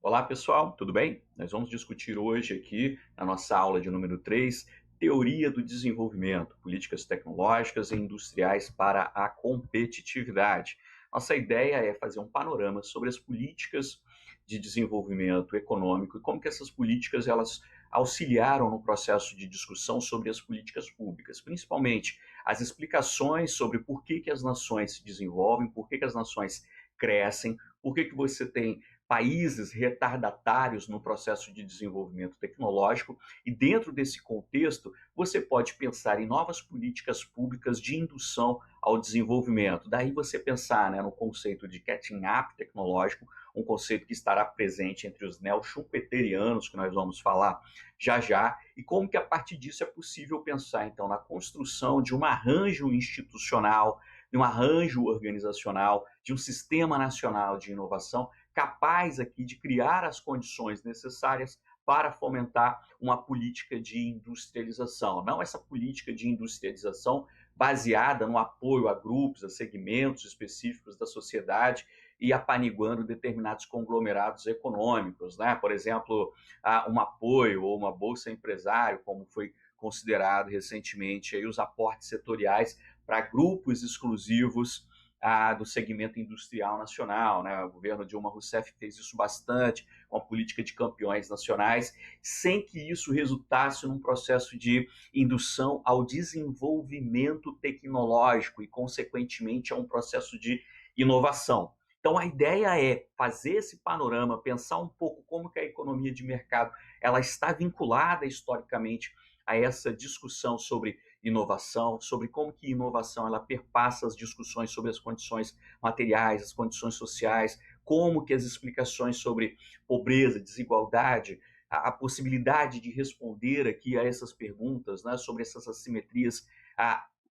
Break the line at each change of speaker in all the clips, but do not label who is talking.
Olá, pessoal, tudo bem? Nós vamos discutir hoje aqui, na nossa aula de número 3, teoria do desenvolvimento, políticas tecnológicas e industriais para a competitividade. Nossa ideia é fazer um panorama sobre as políticas de desenvolvimento econômico e como que essas políticas elas auxiliaram no processo de discussão sobre as políticas públicas, principalmente as explicações sobre por que que as nações se desenvolvem, por que que as nações crescem, por que que você tem países retardatários no processo de desenvolvimento tecnológico, e dentro desse contexto, você pode pensar em novas políticas públicas de indução ao desenvolvimento. Daí você pensar, né, no conceito de catching up tecnológico, um conceito que estará presente entre os neo-schumpeterianos, que nós vamos falar já já, e como que a partir disso é possível pensar, então, na construção de um arranjo institucional, de um arranjo organizacional, de um sistema nacional de inovação capaz aqui de criar as condições necessárias para fomentar uma política de industrialização. Não essa política de industrialização baseada no apoio a grupos, a segmentos específicos da sociedade e apaniguando determinados conglomerados econômicos, né? Por exemplo, um apoio ou uma bolsa empresário, como foi considerado recentemente aí os aportes setoriais para grupos exclusivos do segmento industrial nacional, né? O governo Dilma Rousseff fez isso bastante, com a política de campeões nacionais, sem que isso resultasse num processo de indução ao desenvolvimento tecnológico e, consequentemente, a um processo de inovação. Então, a ideia é fazer esse panorama, pensar um pouco como que a economia de mercado ela está vinculada historicamente a essa discussão sobre inovação, sobre como que inovação ela perpassa as discussões sobre as condições materiais, as condições sociais, como que as explicações sobre pobreza, desigualdade, a possibilidade de responder aqui a essas perguntas, né, sobre essas assimetrias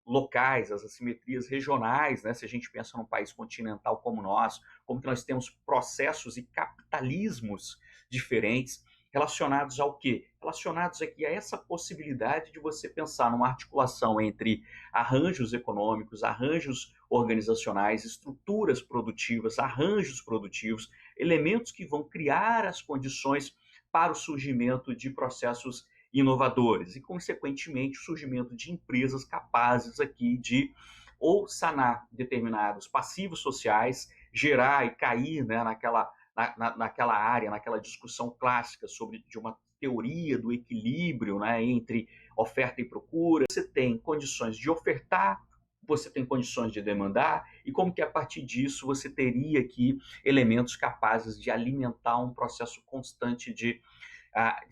locais, as assimetrias regionais, né, se a gente pensa num país continental como o nosso, como que nós temos processos e capitalismos diferentes, relacionados ao quê? Relacionados aqui a essa possibilidade de você pensar numa articulação entre arranjos econômicos, arranjos organizacionais, estruturas produtivas, arranjos produtivos, elementos que vão criar as condições para o surgimento de processos inovadores e, consequentemente, o surgimento de empresas capazes aqui de ou sanar determinados passivos sociais, gerar e cair, né, naquela área, naquela discussão clássica sobre de uma teoria do equilíbrio, né, entre oferta e procura. Você tem condições de ofertar, você tem condições de demandar, e como que a partir disso você teria aqui elementos capazes de alimentar um processo constante de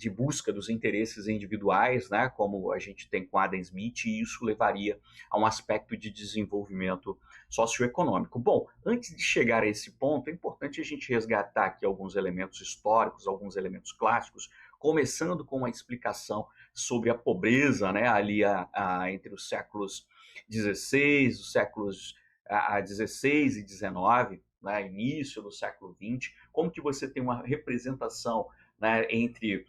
busca dos interesses individuais, né, como a gente tem com Adam Smith, e isso levaria a um aspecto de desenvolvimento socioeconômico. Bom, antes de chegar a esse ponto, é importante a gente resgatar aqui alguns elementos históricos, alguns elementos clássicos, começando com uma explicação sobre a pobreza, né, ali entre os séculos XVI, os séculos 16 e 19, né, início do século 20, como que você tem uma representação, né, entre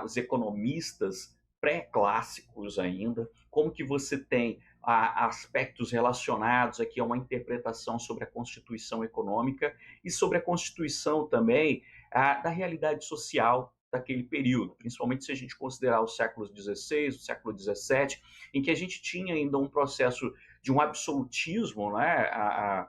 os economistas pré-clássicos ainda, como que você tem aspectos relacionados aqui a uma interpretação sobre a constituição econômica e sobre a constituição também da realidade social daquele período, principalmente se a gente considerar os séculos XVI, o século XVII, em que a gente tinha ainda um processo de um absolutismo, né,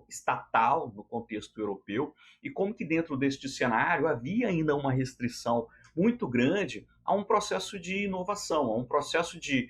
estatal no contexto europeu, e como que dentro deste cenário havia ainda uma restrição muito grande a um processo de inovação, a um processo de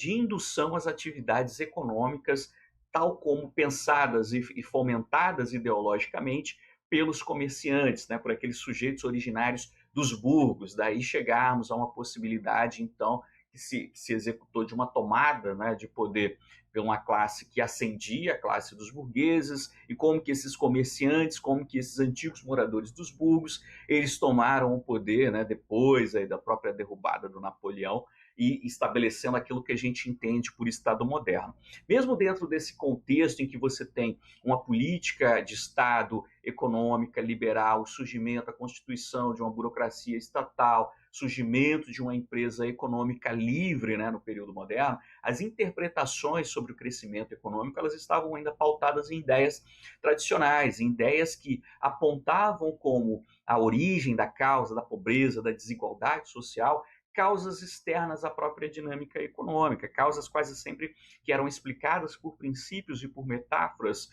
indução às atividades econômicas, tal como pensadas e fomentadas ideologicamente pelos comerciantes, né, por aqueles sujeitos originários dos burgos. Daí chegarmos a uma possibilidade, então, que se executou de uma tomada, né, de poder por uma classe que ascendia, a classe dos burgueses, e como que esses comerciantes, como que esses antigos moradores dos burgos, eles tomaram o poder, né, depois aí da própria derrubada do Napoleão, e estabelecendo aquilo que a gente entende por Estado moderno. Mesmo dentro desse contexto em que você tem uma política de Estado econômica, liberal, o surgimento, a constituição de uma burocracia estatal, surgimento de uma empresa econômica livre, né, no período moderno, as interpretações sobre o crescimento econômico elas estavam ainda pautadas em ideias tradicionais, em ideias que apontavam como a origem da causa da pobreza, da desigualdade social, causas externas à própria dinâmica econômica, causas quase sempre que eram explicadas por princípios e por metáforas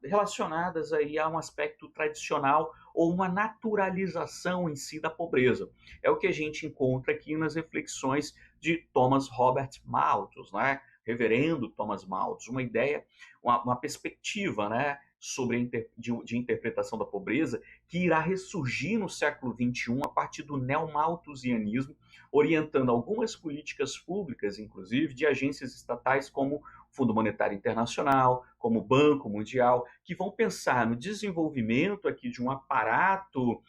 relacionadas aí a um aspecto tradicional ou uma naturalização em si da pobreza. É o que a gente encontra aqui nas reflexões de Thomas Robert Malthus, né? Reverendo Thomas Malthus, uma ideia, uma perspectiva, né, sobre de interpretação da pobreza que irá ressurgir no século XXI a partir do neomalthusianismo, orientando algumas políticas públicas, inclusive, de agências estatais como o Fundo Monetário Internacional, como o Banco Mundial, que vão pensar no desenvolvimento aqui de um aparato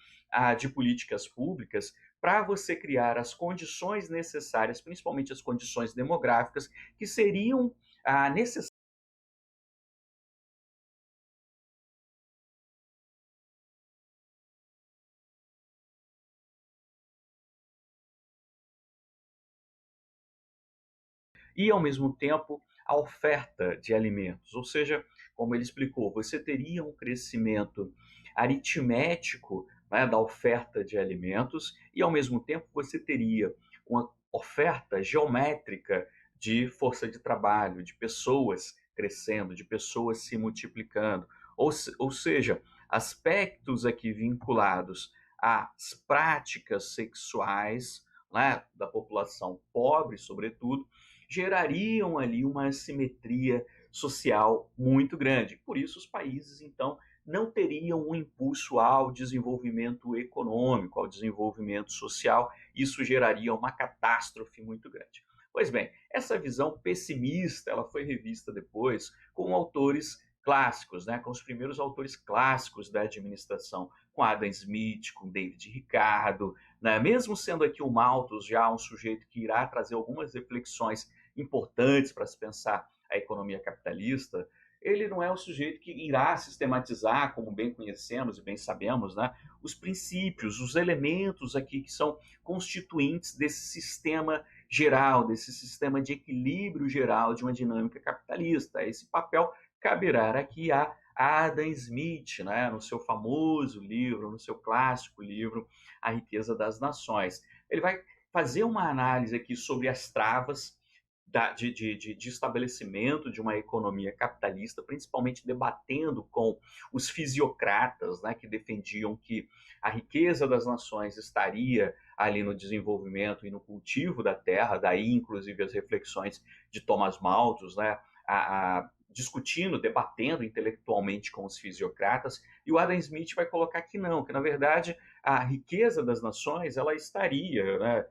de políticas públicas para você criar as condições necessárias, principalmente as condições demográficas, que seriam necessárias e, ao mesmo tempo, a oferta de alimentos. Ou seja, como ele explicou, você teria um crescimento aritmético, né, da oferta de alimentos e, ao mesmo tempo, você teria uma oferta geométrica de força de trabalho, de pessoas crescendo, de pessoas se multiplicando. Ou seja, aspectos aqui vinculados às práticas sexuais, né, da população pobre, sobretudo, gerariam ali uma assimetria social muito grande. Por isso, os países, então, não teriam um impulso ao desenvolvimento econômico, ao desenvolvimento social. Isso geraria uma catástrofe muito grande. Pois bem, essa visão pessimista, ela foi revista depois com autores clássicos, né, com os primeiros autores clássicos da administração, com Adam Smith, com David Ricardo, né, mesmo sendo aqui o Malthus já um sujeito que irá trazer algumas reflexões importantes para se pensar a economia capitalista, ele não é o sujeito que irá sistematizar, como bem conhecemos e bem sabemos, né, os princípios, os elementos aqui que são constituintes desse sistema geral, desse sistema de equilíbrio geral de uma dinâmica capitalista. Esse papel caberá aqui a Adam Smith, né, no seu famoso livro, no seu clássico livro, A Riqueza das Nações. Ele vai fazer uma análise aqui sobre as travas de estabelecimento de uma economia capitalista, principalmente debatendo com os fisiocratas, né, que defendiam que a riqueza das nações estaria ali no desenvolvimento e no cultivo da terra, daí inclusive as reflexões de Thomas Malthus, né, discutindo, debatendo intelectualmente com os fisiocratas, e o Adam Smith vai colocar que não, que na verdade a riqueza das nações ela estaria, né,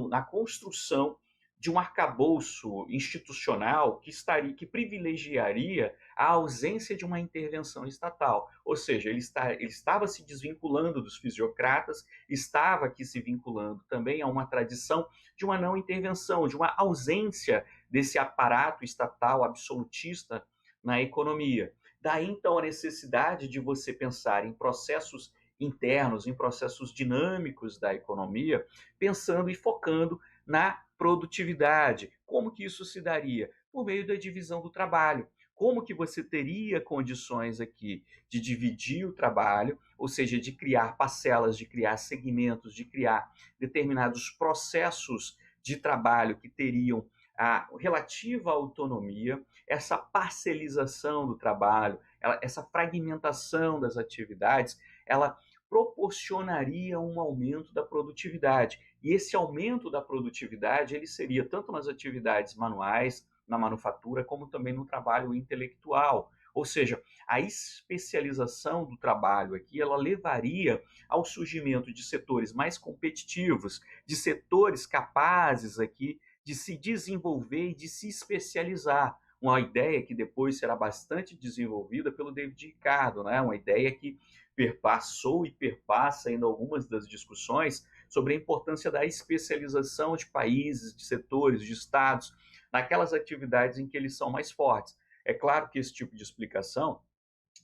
na construção de um arcabouço institucional que privilegiaria a ausência de uma intervenção estatal. Ou seja, ele estava se desvinculando dos fisiocratas, estava aqui se vinculando também a uma tradição de uma não intervenção, de uma ausência desse aparato estatal absolutista na economia. Daí, então, a necessidade de você pensar em processos internos, em processos dinâmicos da economia, pensando e focando na produtividade. Como que isso se daria? Por meio da divisão do trabalho. Como que você teria condições aqui de dividir o trabalho, ou seja, de criar parcelas, de criar segmentos, de criar determinados processos de trabalho que teriam a relativa autonomia, essa parcelização do trabalho, essa fragmentação das atividades, ela proporcionaria um aumento da produtividade. E esse aumento da produtividade, ele seria tanto nas atividades manuais, na manufatura, como também no trabalho intelectual. Ou seja, a especialização do trabalho aqui, ela levaria ao surgimento de setores mais competitivos, de setores capazes aqui de se desenvolver e de se especializar. Uma ideia que depois será bastante desenvolvida pelo David Ricardo, né? Uma ideia que perpassou e perpassa ainda algumas das discussões sobre a importância da especialização de países, de setores, de estados, naquelas atividades em que eles são mais fortes. É claro que esse tipo de explicação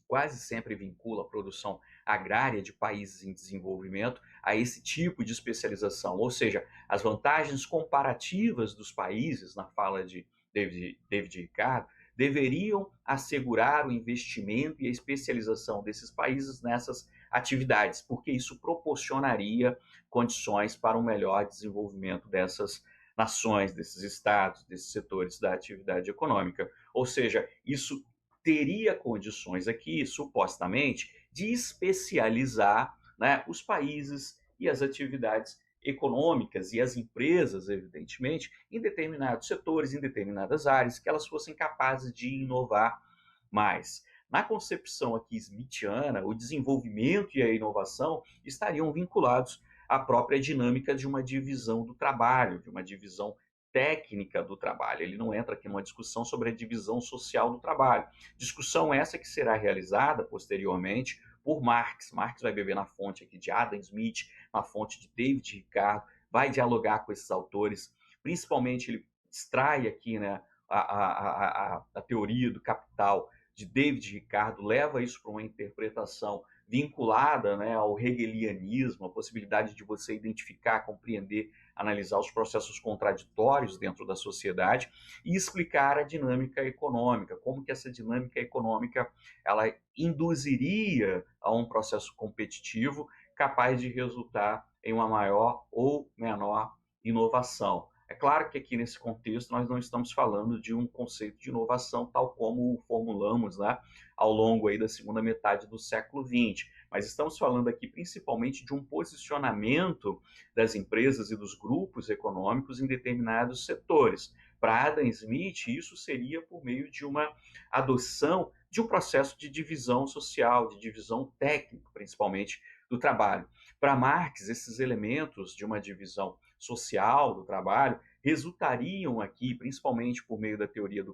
quase sempre vincula a produção agrária de países em desenvolvimento a esse tipo de especialização, ou seja, as vantagens comparativas dos países, na fala de David Ricardo, deveriam assegurar o investimento e a especialização desses países nessas atividades, porque isso proporcionaria condições para um melhor desenvolvimento dessas nações, desses estados, desses setores da atividade econômica. Ou seja, isso teria condições aqui, supostamente, de especializar, né, os países e as atividades econômicas e as empresas, evidentemente, em determinados setores, em determinadas áreas, que elas fossem capazes de inovar mais. Na concepção aqui smithiana, o desenvolvimento e a inovação estariam vinculados à própria dinâmica de uma divisão do trabalho, de uma divisão técnica do trabalho. Ele não entra aqui numa discussão sobre a divisão social do trabalho. Discussão essa que será realizada posteriormente por Marx. Marx vai beber na fonte aqui de Adam Smith, na fonte de David Ricardo, vai dialogar com esses autores, principalmente ele extrai aqui, né, a teoria do capital de David Ricardo, leva isso para uma interpretação vinculada, né, ao hegelianismo, a possibilidade de você identificar, compreender, analisar os processos contraditórios dentro da sociedade e explicar a dinâmica econômica, como que essa dinâmica econômica ela induziria a um processo competitivo capaz de resultar em uma maior ou menor inovação. É claro que aqui nesse contexto nós não estamos falando de um conceito de inovação tal como o formulamos, né, ao longo aí da segunda metade do século XX, mas estamos falando aqui principalmente de um posicionamento das empresas e dos grupos econômicos em determinados setores. Para Adam Smith, isso seria por meio de uma adoção de um processo de divisão social, de divisão técnica, principalmente, do trabalho. Para Marx, esses elementos de uma divisão social do trabalho resultariam aqui, principalmente por meio da teoria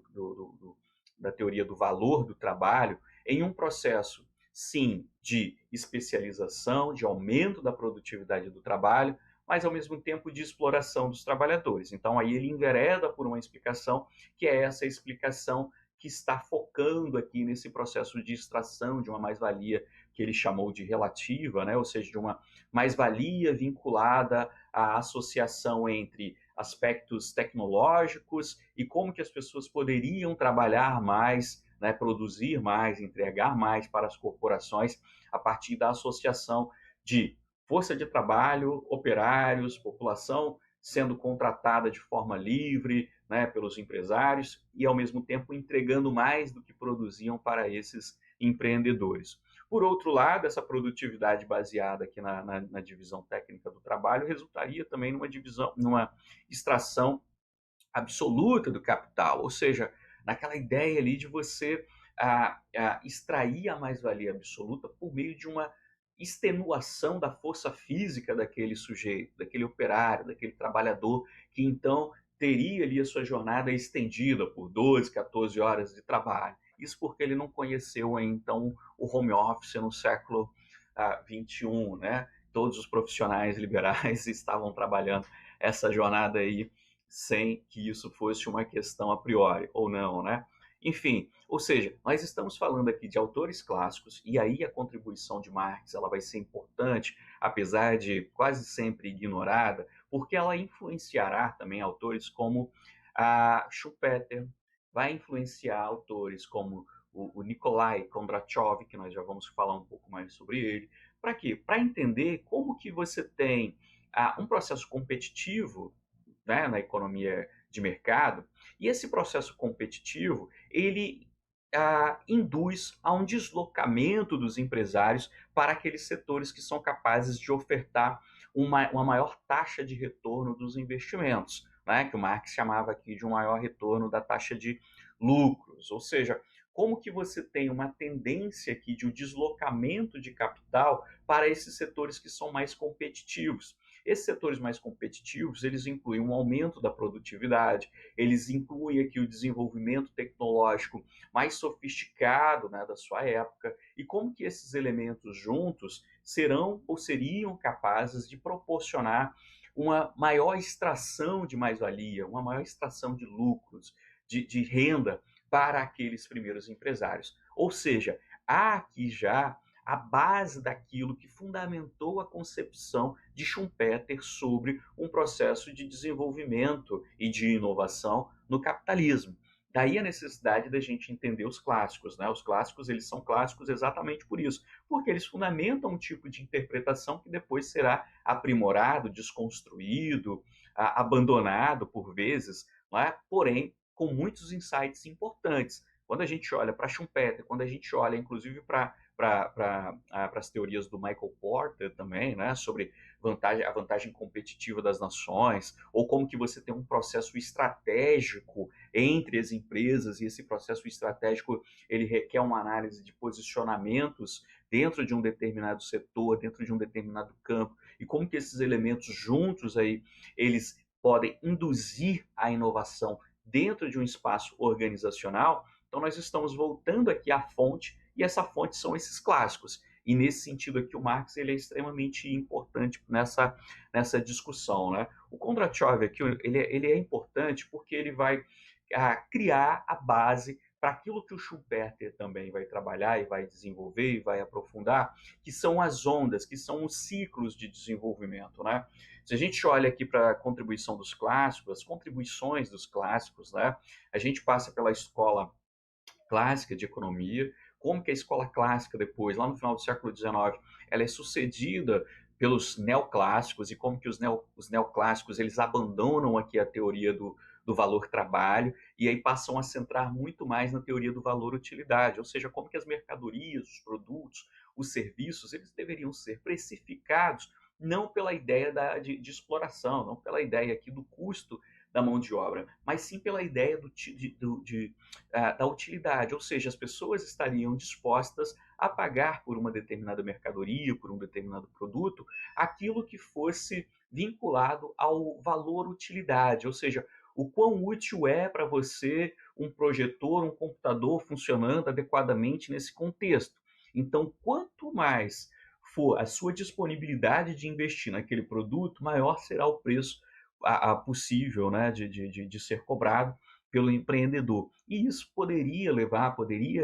da teoria do valor do trabalho, em um processo, sim, de especialização, de aumento da produtividade do trabalho, mas ao mesmo tempo de exploração dos trabalhadores. Então aí ele envereda por uma explicação que é essa explicação que está focando aqui nesse processo de extração de uma mais-valia que ele chamou de relativa, né? Ou seja, de uma mais-valia vinculada à associação entre aspectos tecnológicos e como que as pessoas poderiam trabalhar mais, né, produzir mais, entregar mais para as corporações a partir da associação de força de trabalho, operários, população sendo contratada de forma livre, né, pelos empresários e, ao mesmo tempo, entregando mais do que produziam para esses empreendedores. Por outro lado, essa produtividade baseada aqui na divisão técnica do trabalho resultaria também numa extração absoluta do capital, ou seja, naquela ideia ali de você extrair a mais-valia absoluta por meio de uma extenuação da força física daquele sujeito, daquele operário, daquele trabalhador, que então teria ali a sua jornada estendida por 12, 14 horas de trabalho. Isso porque ele não conheceu então o home office no século XXI, né? Todos os profissionais liberais estavam trabalhando essa jornada aí sem que isso fosse uma questão a priori, ou não, né? Enfim, ou seja, nós estamos falando aqui de autores clássicos, e aí a contribuição de Marx ela vai ser importante, apesar de quase sempre ignorada, porque ela influenciará também autores como a Schumpeter, vai influenciar autores como o Nikolai Kondratyov, que nós já vamos falar um pouco mais sobre ele. Para quê? Para entender como que você tem um processo competitivo, né, na economia de mercado, e esse processo competitivo, ele induz a um deslocamento dos empresários para aqueles setores que são capazes de ofertar uma maior taxa de retorno dos investimentos, né, que o Marx chamava aqui de um maior retorno da taxa de lucros, ou seja, como que você tem uma tendência aqui de um deslocamento de capital para esses setores que são mais competitivos. Esses setores mais competitivos, eles incluem um aumento da produtividade, eles incluem aqui o desenvolvimento tecnológico mais sofisticado, né, da sua época, e como que esses elementos juntos serão ou seriam capazes de proporcionar uma maior extração de mais-valia, uma maior extração de lucros, de renda para aqueles primeiros empresários. Ou seja, há aqui já a base daquilo que fundamentou a concepção de Schumpeter sobre um processo de desenvolvimento e de inovação no capitalismo. Daí a necessidade da gente entender os clássicos, né? Os clássicos, eles são clássicos exatamente por isso, porque eles fundamentam um tipo de interpretação que depois será aprimorado, desconstruído, abandonado por vezes, não é? Porém, com muitos insights importantes. Quando a gente olha para Schumpeter, quando a gente olha, inclusive, para as teorias do Michael Porter também, né, sobre a vantagem competitiva das nações, ou como que você tem um processo estratégico entre as empresas, e esse processo estratégico ele requer uma análise de posicionamentos dentro de um determinado setor, dentro de um determinado campo, e como que esses elementos juntos aí, eles podem induzir a inovação dentro de um espaço organizacional. Então nós estamos voltando aqui à fonte, e essa fonte são esses clássicos. E nesse sentido aqui o Marx ele é extremamente importante nessa discussão, né? O Kondratiev aqui ele é importante porque ele vai criar a base para aquilo que o Schumpeter também vai trabalhar e vai desenvolver e vai aprofundar, que são as ondas, que são os ciclos de desenvolvimento, né? Se a gente olha aqui para a contribuição dos clássicos, as contribuições dos clássicos, né? A gente passa pela escola clássica de economia, como que a escola clássica depois, lá no final do século XIX, ela é sucedida pelos neoclássicos e como que os neoclássicos eles abandonam aqui a teoria do valor trabalho e aí passam a centrar muito mais na teoria do valor utilidade, ou seja, como que as mercadorias, os produtos, os serviços, eles deveriam ser precificados não pela ideia de exploração, não pela ideia aqui do custo da mão de obra, mas sim pela ideia da utilidade, ou seja, as pessoas estariam dispostas a pagar por uma determinada mercadoria, por um determinado produto, aquilo que fosse vinculado ao valor utilidade, ou seja, o quão útil é para você um projetor, um computador funcionando adequadamente nesse contexto. Então, quanto mais for a sua disponibilidade de investir naquele produto, maior será o preço possível, né, de ser cobrado pelo empreendedor. E isso poderia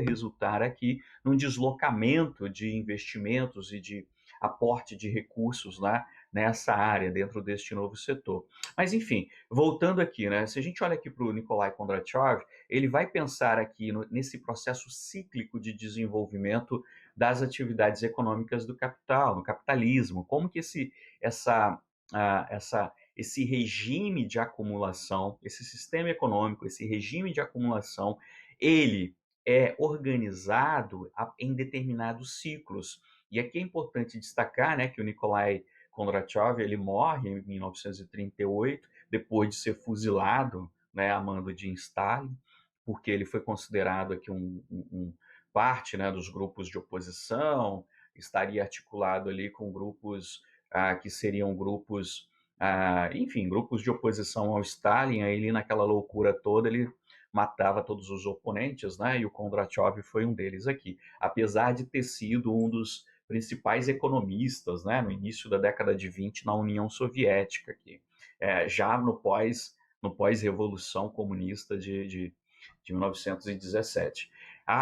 resultar aqui num deslocamento de investimentos e de aporte de recursos lá nessa área, dentro deste novo setor. Mas, enfim, voltando aqui, né, se a gente olha aqui para o Nikolai Kondratiev, ele vai pensar aqui nesse processo cíclico de desenvolvimento das atividades econômicas do capital, no capitalismo, como que esse regime de acumulação, esse sistema econômico, esse regime de acumulação, ele é organizado em determinados ciclos. E aqui é importante destacar, né, que o Nikolai Kondratiev ele morre em 1938, depois de ser fuzilado, né, a mando de Stalin, porque ele foi considerado aqui parte, né, dos grupos de oposição, estaria articulado ali com grupos que seriam grupos enfim, grupos de oposição ao Stalin, aí ele naquela loucura toda, ele matava todos os oponentes, né? E o Kondratiev foi um deles aqui, apesar de ter sido um dos principais economistas, né? No início da década de 20 na União Soviética, aqui, já no pós-revolução comunista de 1917.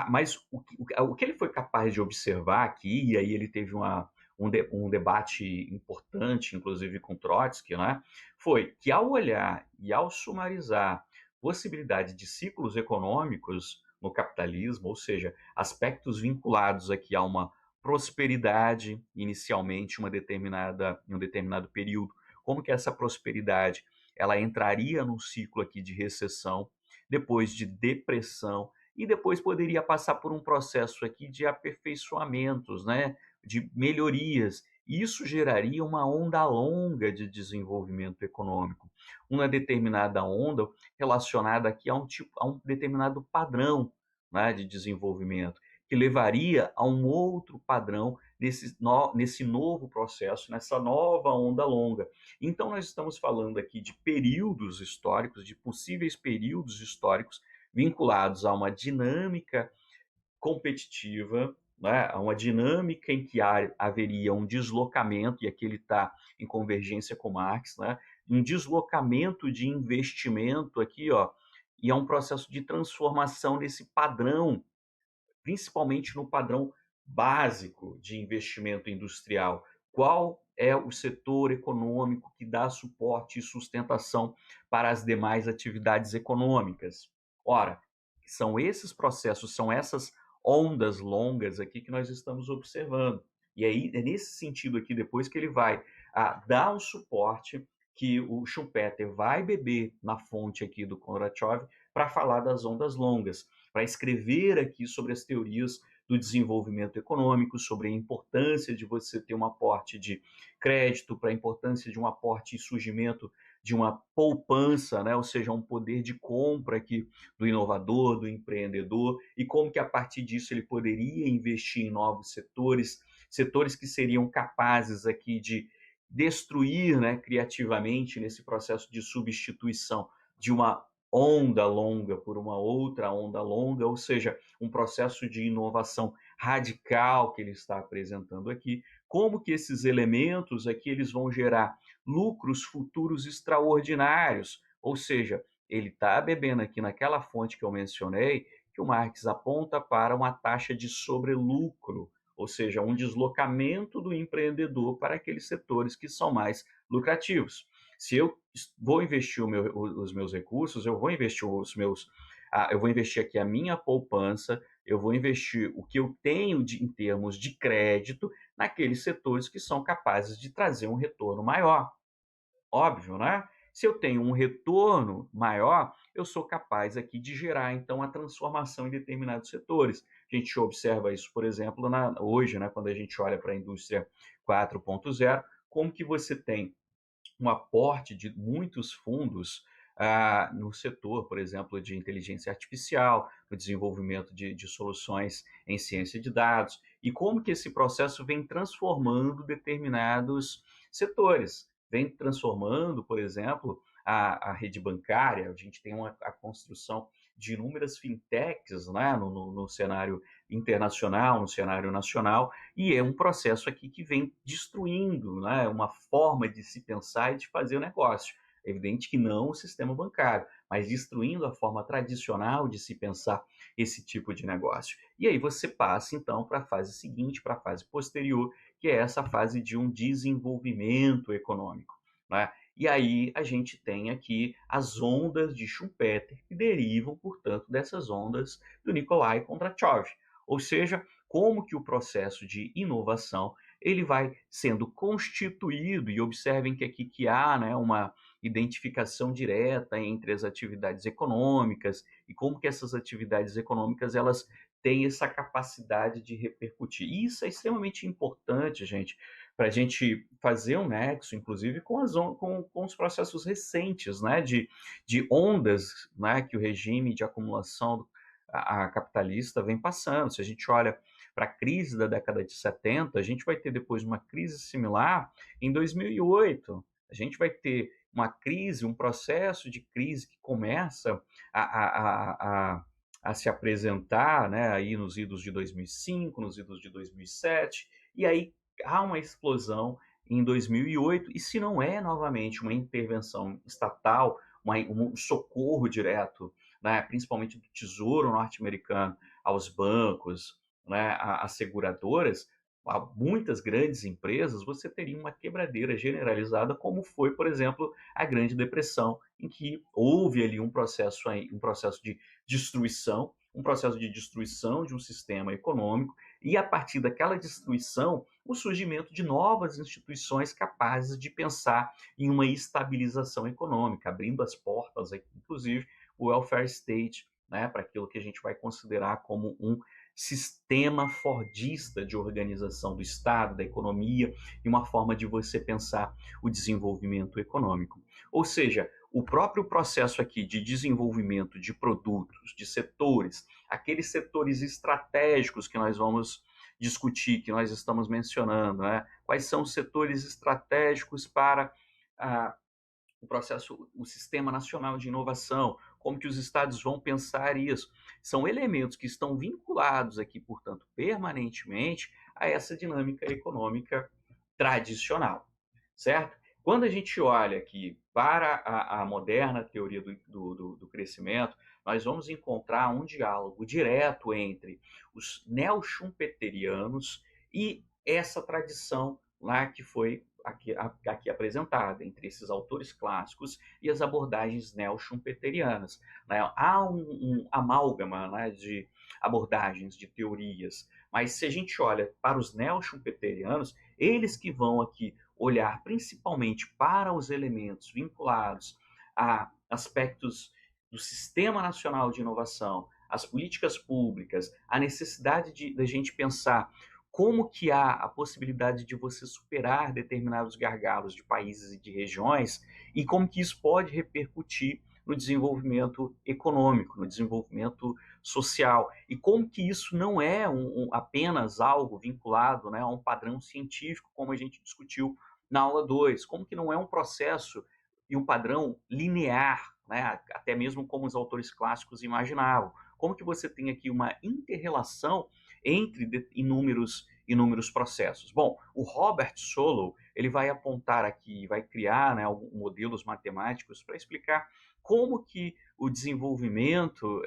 Mas o que ele foi capaz de observar aqui, e aí ele teve um debate importante, inclusive com Trotsky, né, foi que ao olhar e ao sumarizar possibilidade de ciclos econômicos no capitalismo, ou seja, aspectos vinculados aqui a uma prosperidade inicialmente em um determinado período, como que essa prosperidade ela entraria num ciclo aqui de recessão, depois de depressão e depois poderia passar por um processo aqui de aperfeiçoamentos, né, de melhorias. Isso geraria uma onda longa de desenvolvimento econômico, uma determinada onda relacionada aqui a um determinado padrão, né, de desenvolvimento, que levaria a um outro padrão nesse novo processo, nessa nova onda longa. Então, nós estamos falando aqui de períodos históricos, de possíveis períodos históricos vinculados a uma dinâmica competitiva, né, a uma dinâmica em que haveria um deslocamento, e aqui ele está em convergência com Marx, né, um deslocamento de investimento aqui, ó, e é um processo de transformação desse padrão principalmente no padrão básico de investimento industrial. Qual é o setor econômico que dá suporte e sustentação para as demais atividades econômicas? Ora, são esses processos, são essas ondas longas aqui que nós estamos observando. E aí é nesse sentido aqui, depois que ele vai dar um suporte, que o Schumpeter vai beber na fonte aqui do Kondratiev para falar das ondas longas, para escrever aqui sobre as teorias do desenvolvimento econômico, sobre a importância de você ter um aporte de crédito, para a importância de um aporte e surgimento de uma poupança, né? Ou seja, um poder de compra aqui do inovador, do empreendedor, e como que a partir disso ele poderia investir em novos setores, setores que seriam capazes aqui de destruir, né, criativamente nesse processo de substituição de uma onda longa por uma outra onda longa, ou seja, um processo de inovação radical que ele está apresentando aqui, como que esses elementos aqui eles vão gerar lucros futuros extraordinários, ou seja, ele está bebendo aqui naquela fonte que eu mencionei, que o Marx aponta para uma taxa de sobrelucro, ou seja, um deslocamento do empreendedor para aqueles setores que são mais lucrativos. Se eu vou investir os meus recursos, eu vou investir eu vou investir aqui a minha poupança, eu vou investir o que eu tenho em termos de crédito naqueles setores que são capazes de trazer um retorno maior. Óbvio, né? Se eu tenho um retorno maior, eu sou capaz aqui de gerar, então, a transformação em determinados setores. A gente observa isso, por exemplo, hoje, né, quando a gente olha para a indústria 4.0, como que você tem um aporte de muitos fundos no setor, por exemplo, de inteligência artificial, no desenvolvimento de soluções em ciência de dados, e como que esse processo vem transformando determinados setores, vem transformando, por exemplo, a rede bancária. A gente tem a construção de inúmeras fintechs, né, no cenário internacional, no cenário nacional, e é um processo aqui que vem destruindo, né, uma forma de se pensar e de fazer o negócio. É evidente que não o sistema bancário, mas destruindo a forma tradicional de se pensar esse tipo de negócio. E aí você passa, então, para a fase seguinte, para a fase posterior, que é essa fase de um desenvolvimento econômico, né? E aí a gente tem aqui as ondas de Schumpeter, que derivam, portanto, dessas ondas do Nikolai Kondratiev. Ou seja, como que o processo de inovação ele vai sendo constituído, e observem que aqui que há, né, uma identificação direta entre as atividades econômicas e como que essas atividades econômicas elas têm essa capacidade de repercutir. E isso é extremamente importante, gente, para a gente fazer um nexo, inclusive, com os processos recentes, né, de ondas, né, que o regime de acumulação a capitalista vem passando. Se a gente olha para a crise da década de 70, a gente vai ter depois uma crise similar em 2008. A gente vai ter uma crise, um processo de crise que começa a, a, a, a se apresentar, né, aí nos idos de 2005, nos idos de 2007, e aí há uma explosão em 2008, e se não é novamente uma intervenção estatal, um socorro direto, né, principalmente do Tesouro norte-americano aos bancos, né, às seguradoras, a muitas grandes empresas, você teria uma quebradeira generalizada, como foi, por exemplo, a Grande Depressão, em que houve ali um processo de destruição, um processo de destruição de um sistema econômico, e a partir daquela destruição, o surgimento de novas instituições capazes de pensar em uma estabilização econômica, abrindo as portas, inclusive, o welfare state, né, para aquilo que a gente vai considerar como um sistema fordista de organização do Estado, da economia, e uma forma de você pensar o desenvolvimento econômico. Ou seja, o próprio processo aqui de desenvolvimento de produtos, de setores, aqueles setores estratégicos que nós vamos discutir, que nós estamos mencionando, né? Quais são os setores estratégicos para o processo, o Sistema Nacional de Inovação, como que os estados vão pensar isso. São elementos que estão vinculados aqui, portanto, permanentemente a essa dinâmica econômica tradicional, certo? Quando a gente olha aqui para a moderna teoria do crescimento, nós vamos encontrar um diálogo direto entre os neo-schumpeterianos e essa tradição lá que foi aqui apresentada, entre esses autores clássicos e as abordagens neo-schumpeterianas, né? Há um amálgama, né, de abordagens, de teorias, mas se a gente olha para os neo-schumpeterianos, eles que vão aqui olhar principalmente para os elementos vinculados a aspectos do Sistema Nacional de Inovação, as políticas públicas, a necessidade de a gente pensar como que há a possibilidade de você superar determinados gargalos de países e de regiões e como que isso pode repercutir no desenvolvimento econômico, no desenvolvimento social, e como que isso não é apenas algo vinculado, né, a um padrão científico, como a gente discutiu na aula 2, como que não é um processo e um padrão linear, né, até mesmo como os autores clássicos imaginavam, como que você tem aqui uma inter-relação entre inúmeros processos. Bom, o Robert Solow, ele vai apontar aqui, vai criar, né, modelos matemáticos para explicar como que o desenvolvimento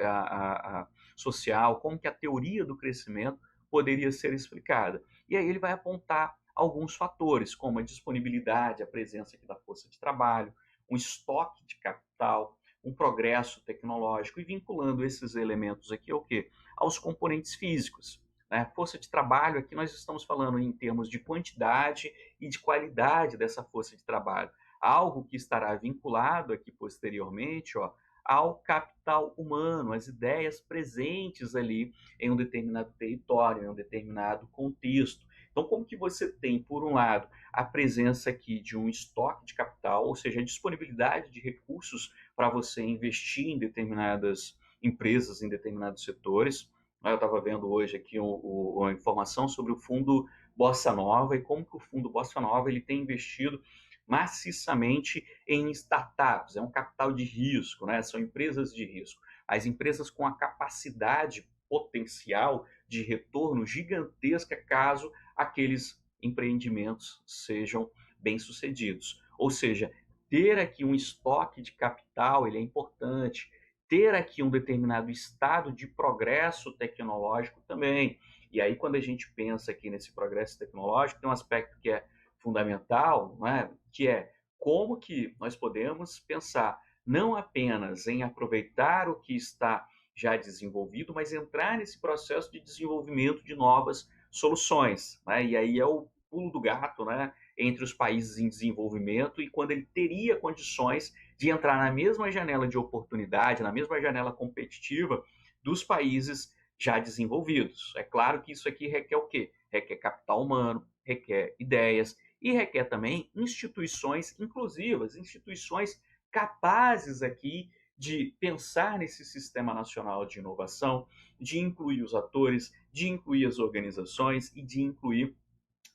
social, como que a teoria do crescimento poderia ser explicada. E aí ele vai apontar alguns fatores, como a disponibilidade, a presença aqui da força de trabalho, um estoque de capital, um progresso tecnológico, e vinculando esses elementos aqui ao quê? Aos componentes físicos. Né? Força de trabalho, aqui nós estamos falando em termos de quantidade e de qualidade dessa força de trabalho. Algo que estará vinculado aqui posteriormente, ó, ao capital humano, às ideias presentes ali em um determinado território, em um determinado contexto. Então, como que você tem, por um lado, a presença aqui de um estoque de capital, ou seja, a disponibilidade de recursos para você investir em determinadas empresas, em determinados setores. Eu estava vendo hoje aqui uma informação sobre o fundo Bossa Nova e como que o fundo Bossa Nova ele tem investido maciçamente em startups, é um capital de risco, né? São empresas de risco. As empresas com a capacidade potencial de retorno gigantesca caso aqueles empreendimentos sejam bem-sucedidos. Ou seja, ter aqui um estoque de capital, ele é importante, ter aqui um determinado estado de progresso tecnológico também. E aí, quando a gente pensa aqui nesse progresso tecnológico, tem um aspecto que é fundamental, né? Que é como que nós podemos pensar não apenas em aproveitar o que está já desenvolvido, mas entrar nesse processo de desenvolvimento de novas soluções. Né? E aí é o pulo do gato, né? Entre os países em desenvolvimento e quando ele teria condições de entrar na mesma janela de oportunidade, na mesma janela competitiva dos países já desenvolvidos. É claro que isso aqui requer o quê? Requer capital humano, requer ideias e requer também instituições inclusivas, instituições capazes aqui de pensar nesse sistema nacional de inovação, de incluir os atores, de incluir as organizações e de incluir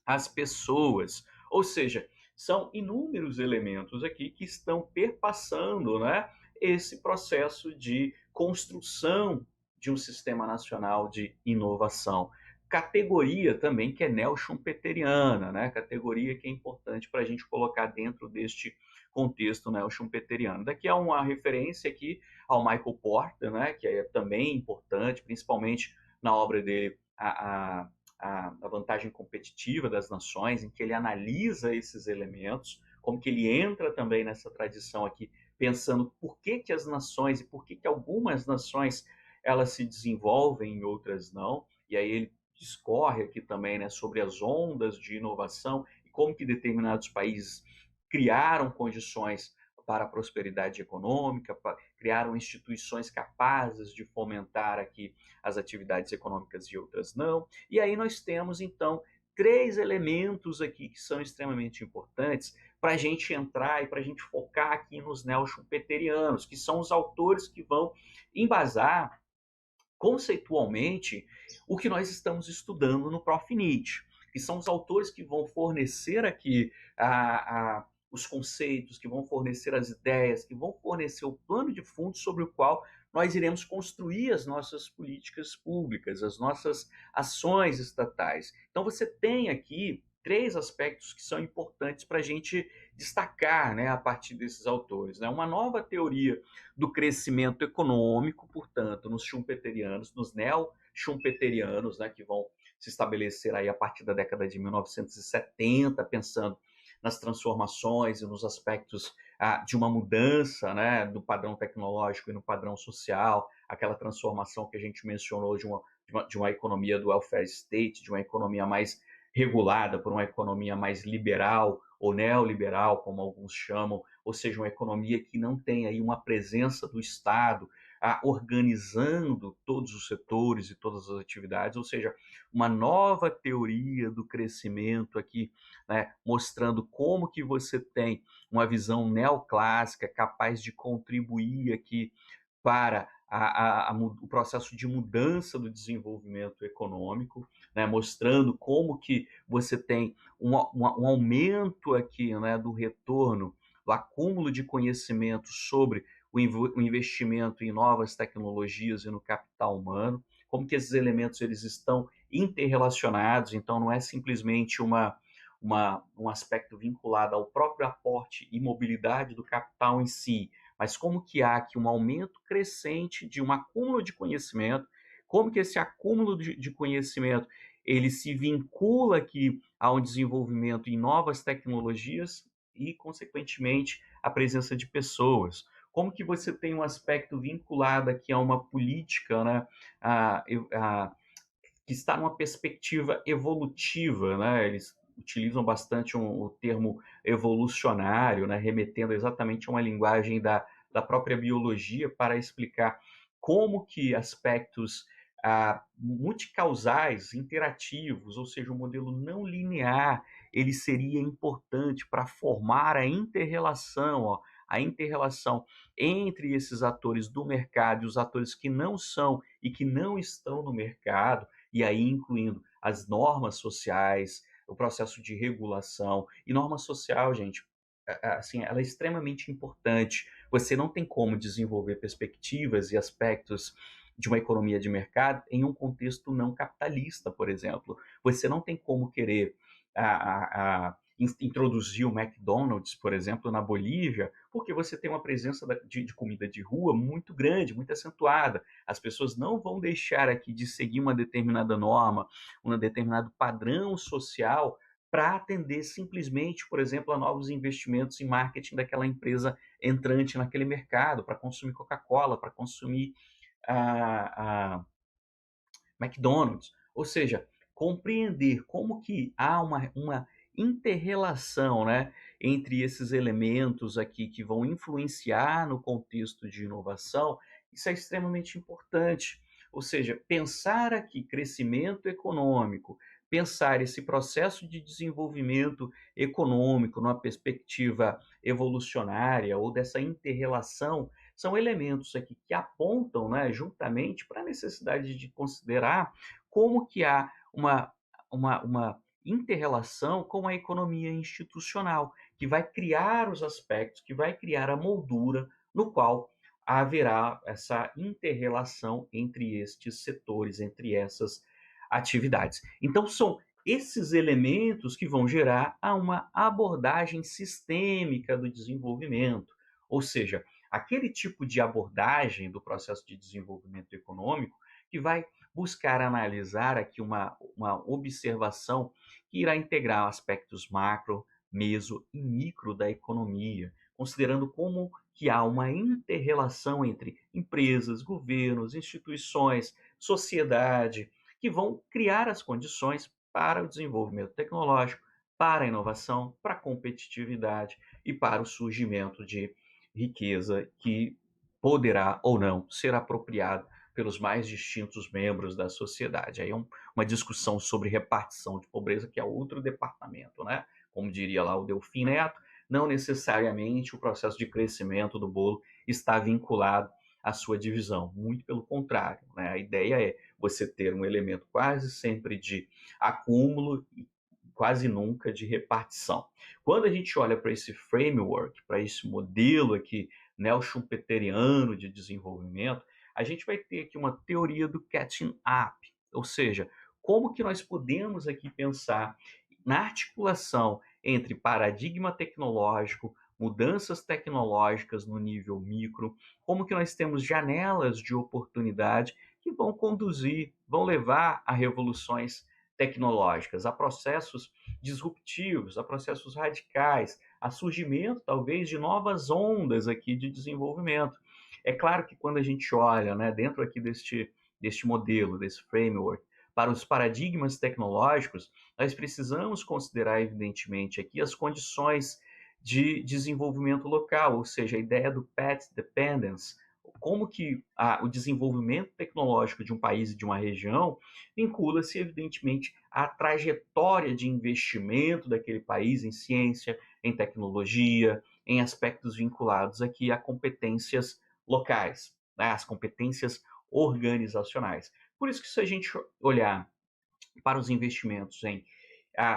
as pessoas. Ou seja, são inúmeros elementos aqui que estão perpassando, né, esse processo de construção de um sistema nacional de inovação. Categoria também que é neo-schumpeteriana, né? Categoria que é importante para a gente colocar dentro deste contexto neo-schumpeteriano. Daqui há uma referência aqui ao Michael Porter, né? Que é também importante, principalmente na obra dele, a vantagem competitiva das nações, em que ele analisa esses elementos, como que ele entra também nessa tradição aqui, pensando por que as nações e por que algumas nações elas se desenvolvem e outras não, e aí ele discorre aqui também, né, sobre as ondas de inovação e como que determinados países criaram condições para a prosperidade econômica, criaram instituições capazes de fomentar aqui as atividades econômicas e outras não. E aí nós temos, então, três elementos aqui que são extremamente importantes para a gente entrar e para a gente focar aqui nos neo-schumpeterianos, que são os autores que vão embasar conceitualmente o que nós estamos estudando no Prof. Nietzsche, que são os autores que vão fornecer aqui os conceitos, que vão fornecer as ideias, que vão fornecer o plano de fundo sobre o qual nós iremos construir as nossas políticas públicas, as nossas ações estatais. Então você tem aqui três aspectos que são importantes para a gente destacar, né, a partir desses autores, né? Uma nova teoria do crescimento econômico, portanto, nos schumpeterianos, nos neo-schumpeterianos, né, que vão se estabelecer aí a partir da década de 1970, pensando nas transformações e nos aspectos de uma mudança, né, do padrão tecnológico e no padrão social, aquela transformação que a gente mencionou de uma economia do welfare state, de uma economia mais regulada por uma economia mais liberal ou neoliberal, como alguns chamam, ou seja, uma economia que não tem aí uma presença do Estado organizando todos os setores e todas as atividades, ou seja, uma nova teoria do crescimento aqui, né, mostrando como que você tem uma visão neoclássica capaz de contribuir aqui para o processo de mudança do desenvolvimento econômico, né, mostrando como que você tem um aumento aqui, né, do retorno, do acúmulo de conhecimento sobre o investimento em novas tecnologias e no capital humano, como que esses elementos eles estão interrelacionados, então não é simplesmente um aspecto vinculado ao próprio aporte e mobilidade do capital em si, mas como que há aqui um aumento crescente de um acúmulo de conhecimento, como que esse acúmulo de conhecimento ele se vincula aqui a um desenvolvimento em novas tecnologias e, consequentemente, a presença de pessoas. Como que você tem um aspecto vinculado aqui a uma política, né, a, a, que está numa perspectiva evolutiva, né? Eles utilizam bastante o termo evolucionário, né? Remetendo exatamente a uma linguagem da própria biologia para explicar como que aspectos multicausais, interativos, ou seja, o modelo não linear, ele seria importante para formar a interrelação, ó, a interrelação entre esses atores do mercado e os atores que não são e que não estão no mercado, e aí incluindo as normas sociais, o processo de regulação. E norma social, gente, assim, ela é extremamente importante. Você não tem como desenvolver perspectivas e aspectos de uma economia de mercado em um contexto não capitalista, por exemplo. Você não tem como querer introduzir o McDonald's, por exemplo, na Bolívia, porque você tem uma presença de comida de rua muito grande, muito acentuada. As pessoas não vão deixar aqui de seguir uma determinada norma, um determinado padrão social para atender simplesmente, por exemplo, a novos investimentos em marketing daquela empresa entrante naquele mercado, para consumir Coca-Cola, para consumir a McDonald's. Ou seja, compreender como que há uma interrelação, né, entre esses elementos aqui que vão influenciar no contexto de inovação, isso é extremamente importante. Ou seja, pensar aqui crescimento econômico, pensar esse processo de desenvolvimento econômico numa perspectiva evolucionária ou dessa interrelação são elementos aqui que apontam, né, juntamente para a necessidade de considerar como que há uma interrelação com a economia institucional, que vai criar os aspectos, que vai criar a moldura no qual haverá essa interrelação entre estes setores, entre essas atividades. Então, são esses elementos que vão gerar uma abordagem sistêmica do desenvolvimento, ou seja, aquele tipo de abordagem do processo de desenvolvimento econômico que vai buscar analisar aqui uma observação que irá integrar aspectos macro, meso e micro da economia, considerando como que há uma interrelação entre empresas, governos, instituições, sociedade, que vão criar as condições para o desenvolvimento tecnológico, para a inovação, para a competitividade e para o surgimento de riqueza que poderá ou não ser apropriada pelos mais distintos membros da sociedade. Aí é uma discussão sobre repartição de pobreza, que é outro departamento, né? Como diria lá o Delfim Neto, não necessariamente o processo de crescimento do bolo está vinculado à sua divisão, muito pelo contrário, né? A ideia é você ter um elemento quase sempre de acúmulo e quase nunca de repartição. Quando a gente olha para esse framework, para esse modelo aqui neo-schumpeteriano de desenvolvimento, a gente vai ter aqui uma teoria do catching up, ou seja, como que nós podemos aqui pensar na articulação entre paradigma tecnológico, mudanças tecnológicas no nível micro, como que nós temos janelas de oportunidade que vão conduzir, vão levar a revoluções tecnológicas, a processos disruptivos, a processos radicais, a surgimento talvez de novas ondas aqui de desenvolvimento. É claro que quando a gente olha, né, dentro aqui deste modelo, desse framework, para os paradigmas tecnológicos, nós precisamos considerar, evidentemente, aqui as condições de desenvolvimento local, ou seja, a ideia do path dependence, como que o desenvolvimento tecnológico de um país e de uma região vincula-se, evidentemente, à trajetória de investimento daquele país em ciência, em tecnologia, em aspectos vinculados aqui a competências locais, né, as competências organizacionais. Por isso que se a gente olhar para os investimentos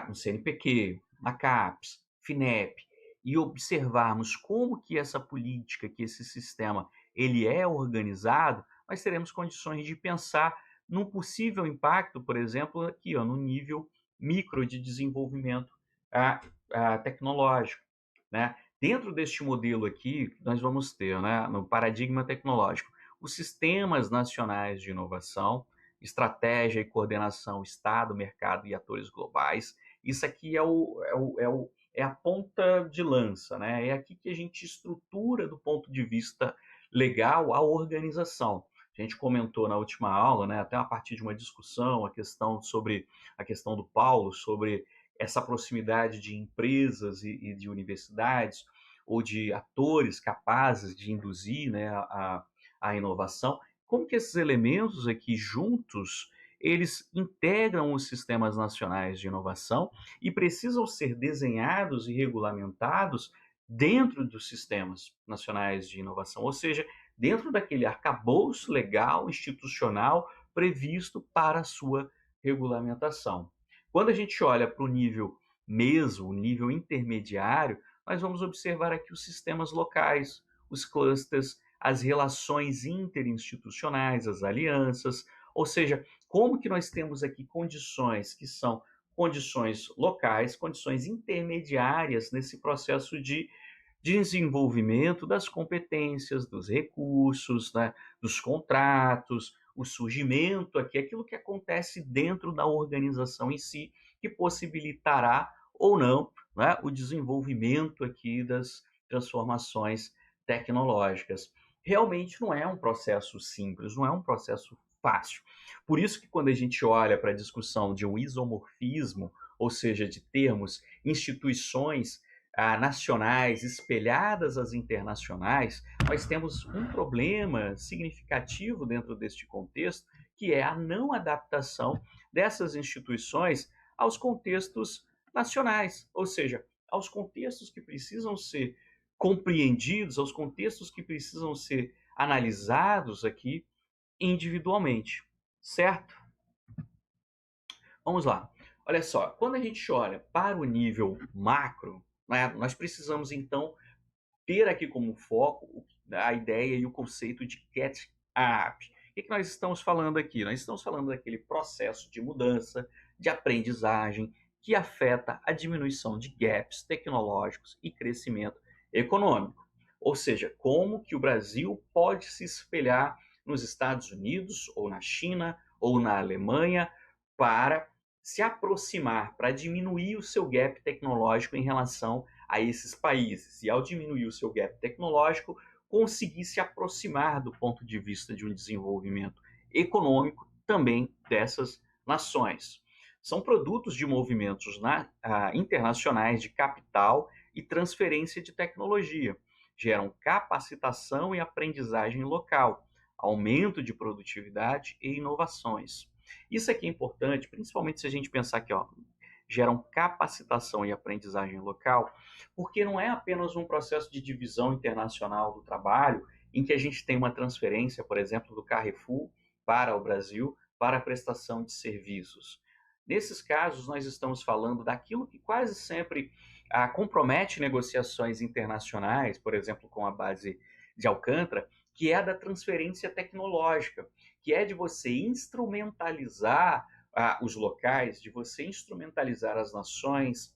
no CNPq, na CAPES, FINEP, e observarmos como que essa política, que esse sistema, ele é organizado, nós teremos condições de pensar num possível impacto, por exemplo, aqui, ó, no nível micro de desenvolvimento tecnológico, né? Dentro deste modelo aqui, nós vamos ter, né, no paradigma tecnológico, os sistemas nacionais de inovação, estratégia e coordenação, Estado, mercado e atores globais. Isso aqui é a ponta de lança, né? É aqui que a gente estrutura do ponto de vista legal a organização. A gente comentou na última aula, né, até a partir de uma discussão, a questão do Paulo sobre essa proximidade de empresas e de universidades ou de atores capazes de induzir, né, a inovação. Como que esses elementos aqui juntos, eles integram os sistemas nacionais de inovação e precisam ser desenhados e regulamentados dentro dos sistemas nacionais de inovação, ou seja, dentro daquele arcabouço legal, institucional, previsto para a sua regulamentação. Quando a gente olha para o nível meso, o nível intermediário, nós vamos observar aqui os sistemas locais, os clusters, as relações interinstitucionais, as alianças, ou seja, como que nós temos aqui condições que são condições locais, condições intermediárias nesse processo de desenvolvimento das competências, dos recursos, né, dos contratos, o surgimento aqui, aquilo que acontece dentro da organização em si, que possibilitará ou não, né, o desenvolvimento aqui das transformações tecnológicas. Realmente não é um processo simples, não é um processo fácil. Por isso que quando a gente olha para a discussão de um isomorfismo, ou seja, de termos instituições nacionais espelhadas às internacionais, nós temos um problema significativo dentro deste contexto, que é a não adaptação dessas instituições aos contextos nacionais, ou seja, aos contextos que precisam ser compreendidos, aos contextos que precisam ser analisados aqui individualmente, certo? Vamos lá. Olha só, quando a gente olha para o nível macro, né, nós precisamos então ter aqui como foco a ideia e o conceito de catch-up. O que nós estamos falando aqui? Nós estamos falando daquele processo de mudança, de aprendizagem, que afeta a diminuição de gaps tecnológicos e crescimento econômico. Ou seja, como que o Brasil pode se espelhar nos Estados Unidos, ou na China, ou na Alemanha, para se aproximar, para diminuir o seu gap tecnológico em relação a esses países. E ao diminuir o seu gap tecnológico, conseguir se aproximar do ponto de vista de um desenvolvimento econômico também dessas nações. São produtos de movimentos internacionais de capital e transferência de tecnologia. Geram capacitação e aprendizagem local, aumento de produtividade e inovações. Isso aqui é importante, principalmente se a gente pensar que geram capacitação e aprendizagem local, porque não é apenas um processo de divisão internacional do trabalho, em que a gente tem uma transferência, por exemplo, do Carrefour para o Brasil, para a prestação de serviços. Nesses casos, nós estamos falando daquilo que quase sempre compromete negociações internacionais, por exemplo, com a base de Alcântara, que é a da transferência tecnológica, que é de você instrumentalizar os locais, de você instrumentalizar as nações,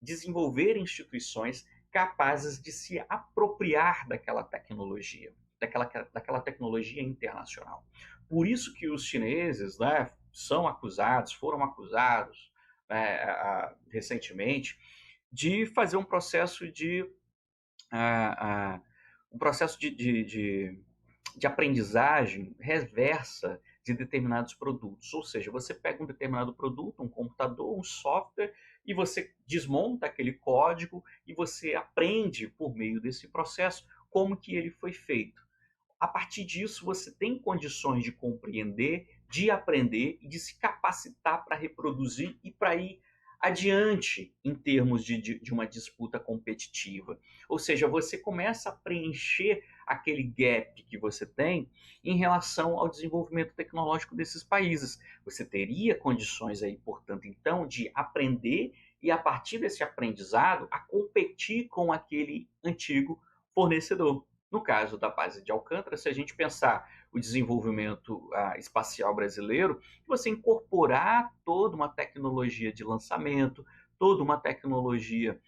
desenvolver instituições capazes de se apropriar daquela tecnologia internacional. Por isso que os chineses, né, foram acusados, recentemente, de fazer um processo ah, ah, um processo de aprendizagem reversa de determinados produtos. Ou seja, você pega um determinado produto, um computador, um software, e você desmonta aquele código e você aprende por meio desse processo como que ele foi feito. A partir disso, você tem condições de compreender, de aprender e de se capacitar para reproduzir e para ir adiante em termos de uma disputa competitiva. Ou seja, você começa a preencher aquele gap que você tem em relação ao desenvolvimento tecnológico desses países. Você teria condições aí, portanto, então, de aprender e, a partir desse aprendizado, a competir com aquele antigo fornecedor. No caso da base de Alcântara, se a gente pensar o desenvolvimento espacial brasileiro, você incorporar toda uma tecnologia de lançamento, toda uma tecnologia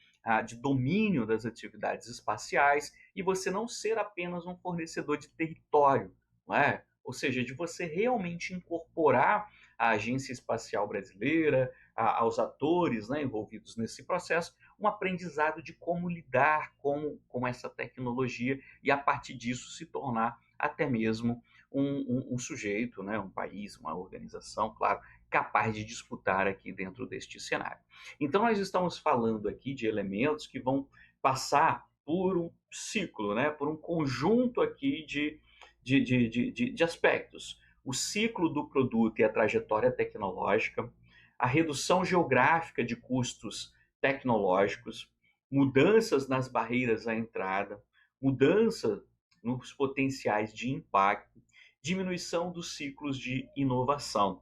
de domínio das atividades espaciais, e você não ser apenas um fornecedor de território, não é? Ou seja, de você realmente incorporar a Agência Espacial Brasileira, aos atores, né, envolvidos nesse processo, um aprendizado de como lidar com essa tecnologia e, a partir disso, se tornar até mesmo um sujeito, né, um país, uma organização, claro, capaz de disputar aqui dentro deste cenário. Então, nós estamos falando aqui de elementos que vão passar por um ciclo, né, por um conjunto aqui de aspectos. O ciclo do produto e a trajetória tecnológica, a redução geográfica de custos tecnológicos, mudanças nas barreiras à entrada, mudança nos potenciais de impacto, diminuição dos ciclos de inovação.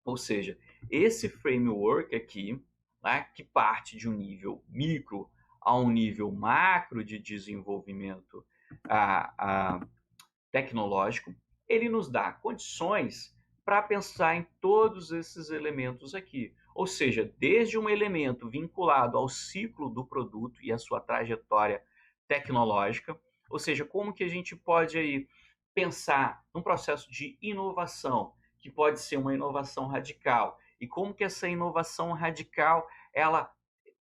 Ou seja, esse framework aqui, né, que parte de um nível micro a um nível macro de desenvolvimento a, a tecnológico, ele nos dá condições para pensar em todos esses elementos aqui. Ou seja, desde um elemento vinculado ao ciclo do produto e a sua trajetória tecnológica, ou seja, como que a gente pode aí pensar num processo de inovação, que pode ser uma inovação radical, e como que essa inovação radical ela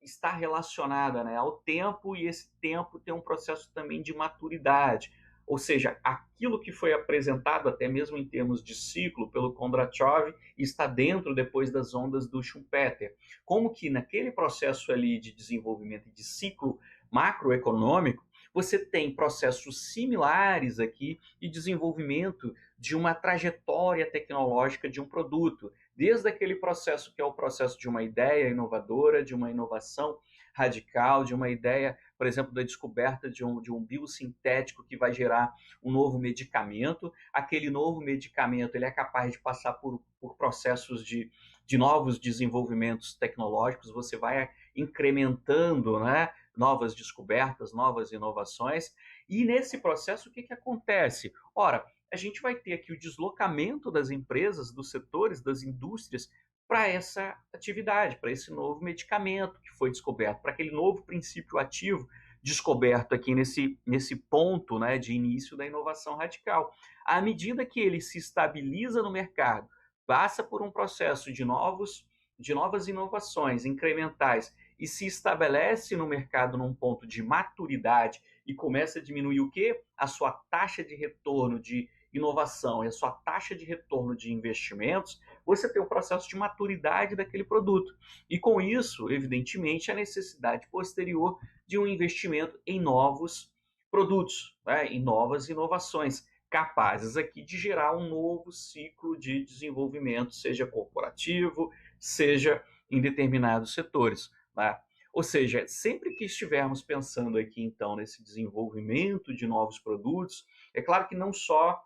está relacionada, né, ao tempo, e esse tempo tem um processo também de maturidade. Ou seja, aquilo que foi apresentado, até mesmo em termos de ciclo, pelo Kondratiev, está dentro depois das ondas do Schumpeter. Como que naquele processo ali de desenvolvimento e de ciclo macroeconômico, você tem processos similares aqui de desenvolvimento de uma trajetória tecnológica de um produto, desde aquele processo que é o processo de uma ideia inovadora, de uma inovação radical, de uma ideia, por exemplo, da descoberta de um biosintético que vai gerar um novo medicamento. Aquele novo medicamento ele é capaz de passar por processos de novos desenvolvimentos tecnológicos, você vai incrementando, né, novas descobertas, novas inovações, e nesse processo o que, que acontece? Ora, a gente vai ter aqui o deslocamento das empresas, dos setores, das indústrias, para essa atividade, para esse novo medicamento que foi descoberto, para aquele novo princípio ativo descoberto aqui nesse ponto, né, de início da inovação radical. À medida que ele se estabiliza no mercado, passa por um processo de novas inovações incrementais e se estabelece no mercado num ponto de maturidade e começa a diminuir o quê? A sua taxa de retorno de inovação e a sua taxa de retorno de investimentos, você tem um processo de maturidade daquele produto. E com isso, evidentemente, a necessidade posterior de um investimento em novos produtos, né, em novas inovações, capazes aqui de gerar um novo ciclo de desenvolvimento, seja corporativo, seja em determinados setores. Né? Ou seja, sempre que estivermos pensando aqui, então, nesse desenvolvimento de novos produtos, é claro que não só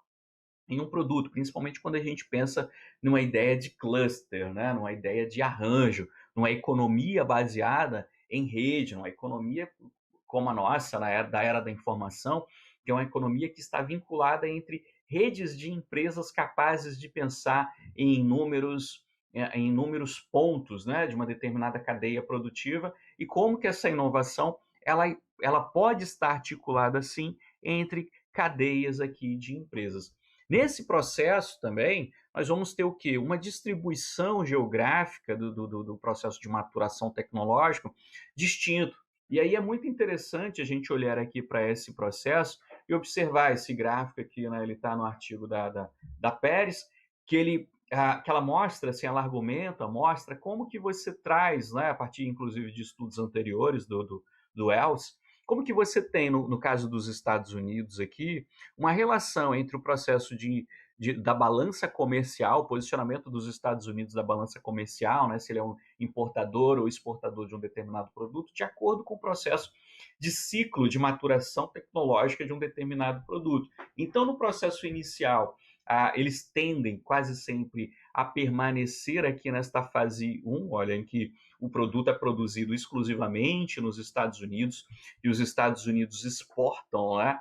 em um produto, principalmente quando a gente pensa numa ideia de cluster, né? Numa ideia de arranjo, numa economia baseada em rede, numa economia como a nossa, da era da informação, que é uma economia que está vinculada entre redes de empresas capazes de pensar em números em inúmeros pontos, né, de uma determinada cadeia produtiva, e como que essa inovação ela, ela pode estar articulada, sim, entre cadeias aqui de empresas. Nesse processo também, nós vamos ter o quê? Uma distribuição geográfica do processo de maturação tecnológica distinto. E aí é muito interessante a gente olhar aqui para esse processo e observar esse gráfico aqui, né? Ele está no artigo da Pérez, que ela mostra, assim, ela argumenta, mostra como que você traz, né, a partir inclusive de estudos anteriores do Wells, como que você tem, no caso dos Estados Unidos aqui, uma relação entre o processo da balança comercial, posicionamento dos Estados Unidos da balança comercial, né, se ele é um importador ou exportador de um determinado produto, de acordo com o processo de ciclo de maturação tecnológica de um determinado produto. Então, no processo inicial, eles tendem quase sempre a permanecer aqui nesta fase 1, olha, em que o produto é produzido exclusivamente nos Estados Unidos e os Estados Unidos exportam, né,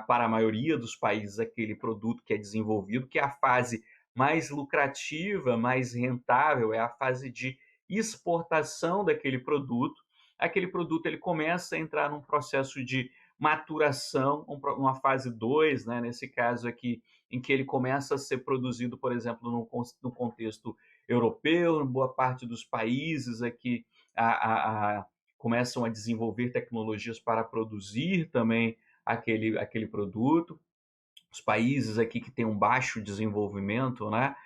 para a maioria dos países aquele produto que é desenvolvido, que é a fase mais lucrativa, mais rentável, é a fase de exportação daquele produto. Aquele produto ele começa a entrar num processo de maturação, uma fase 2, né, nesse caso aqui, em que ele começa a ser produzido, por exemplo, no contexto europeu, em boa parte dos países aqui começam a desenvolver tecnologias para produzir também aquele produto. Os países aqui que têm um baixo desenvolvimento, né,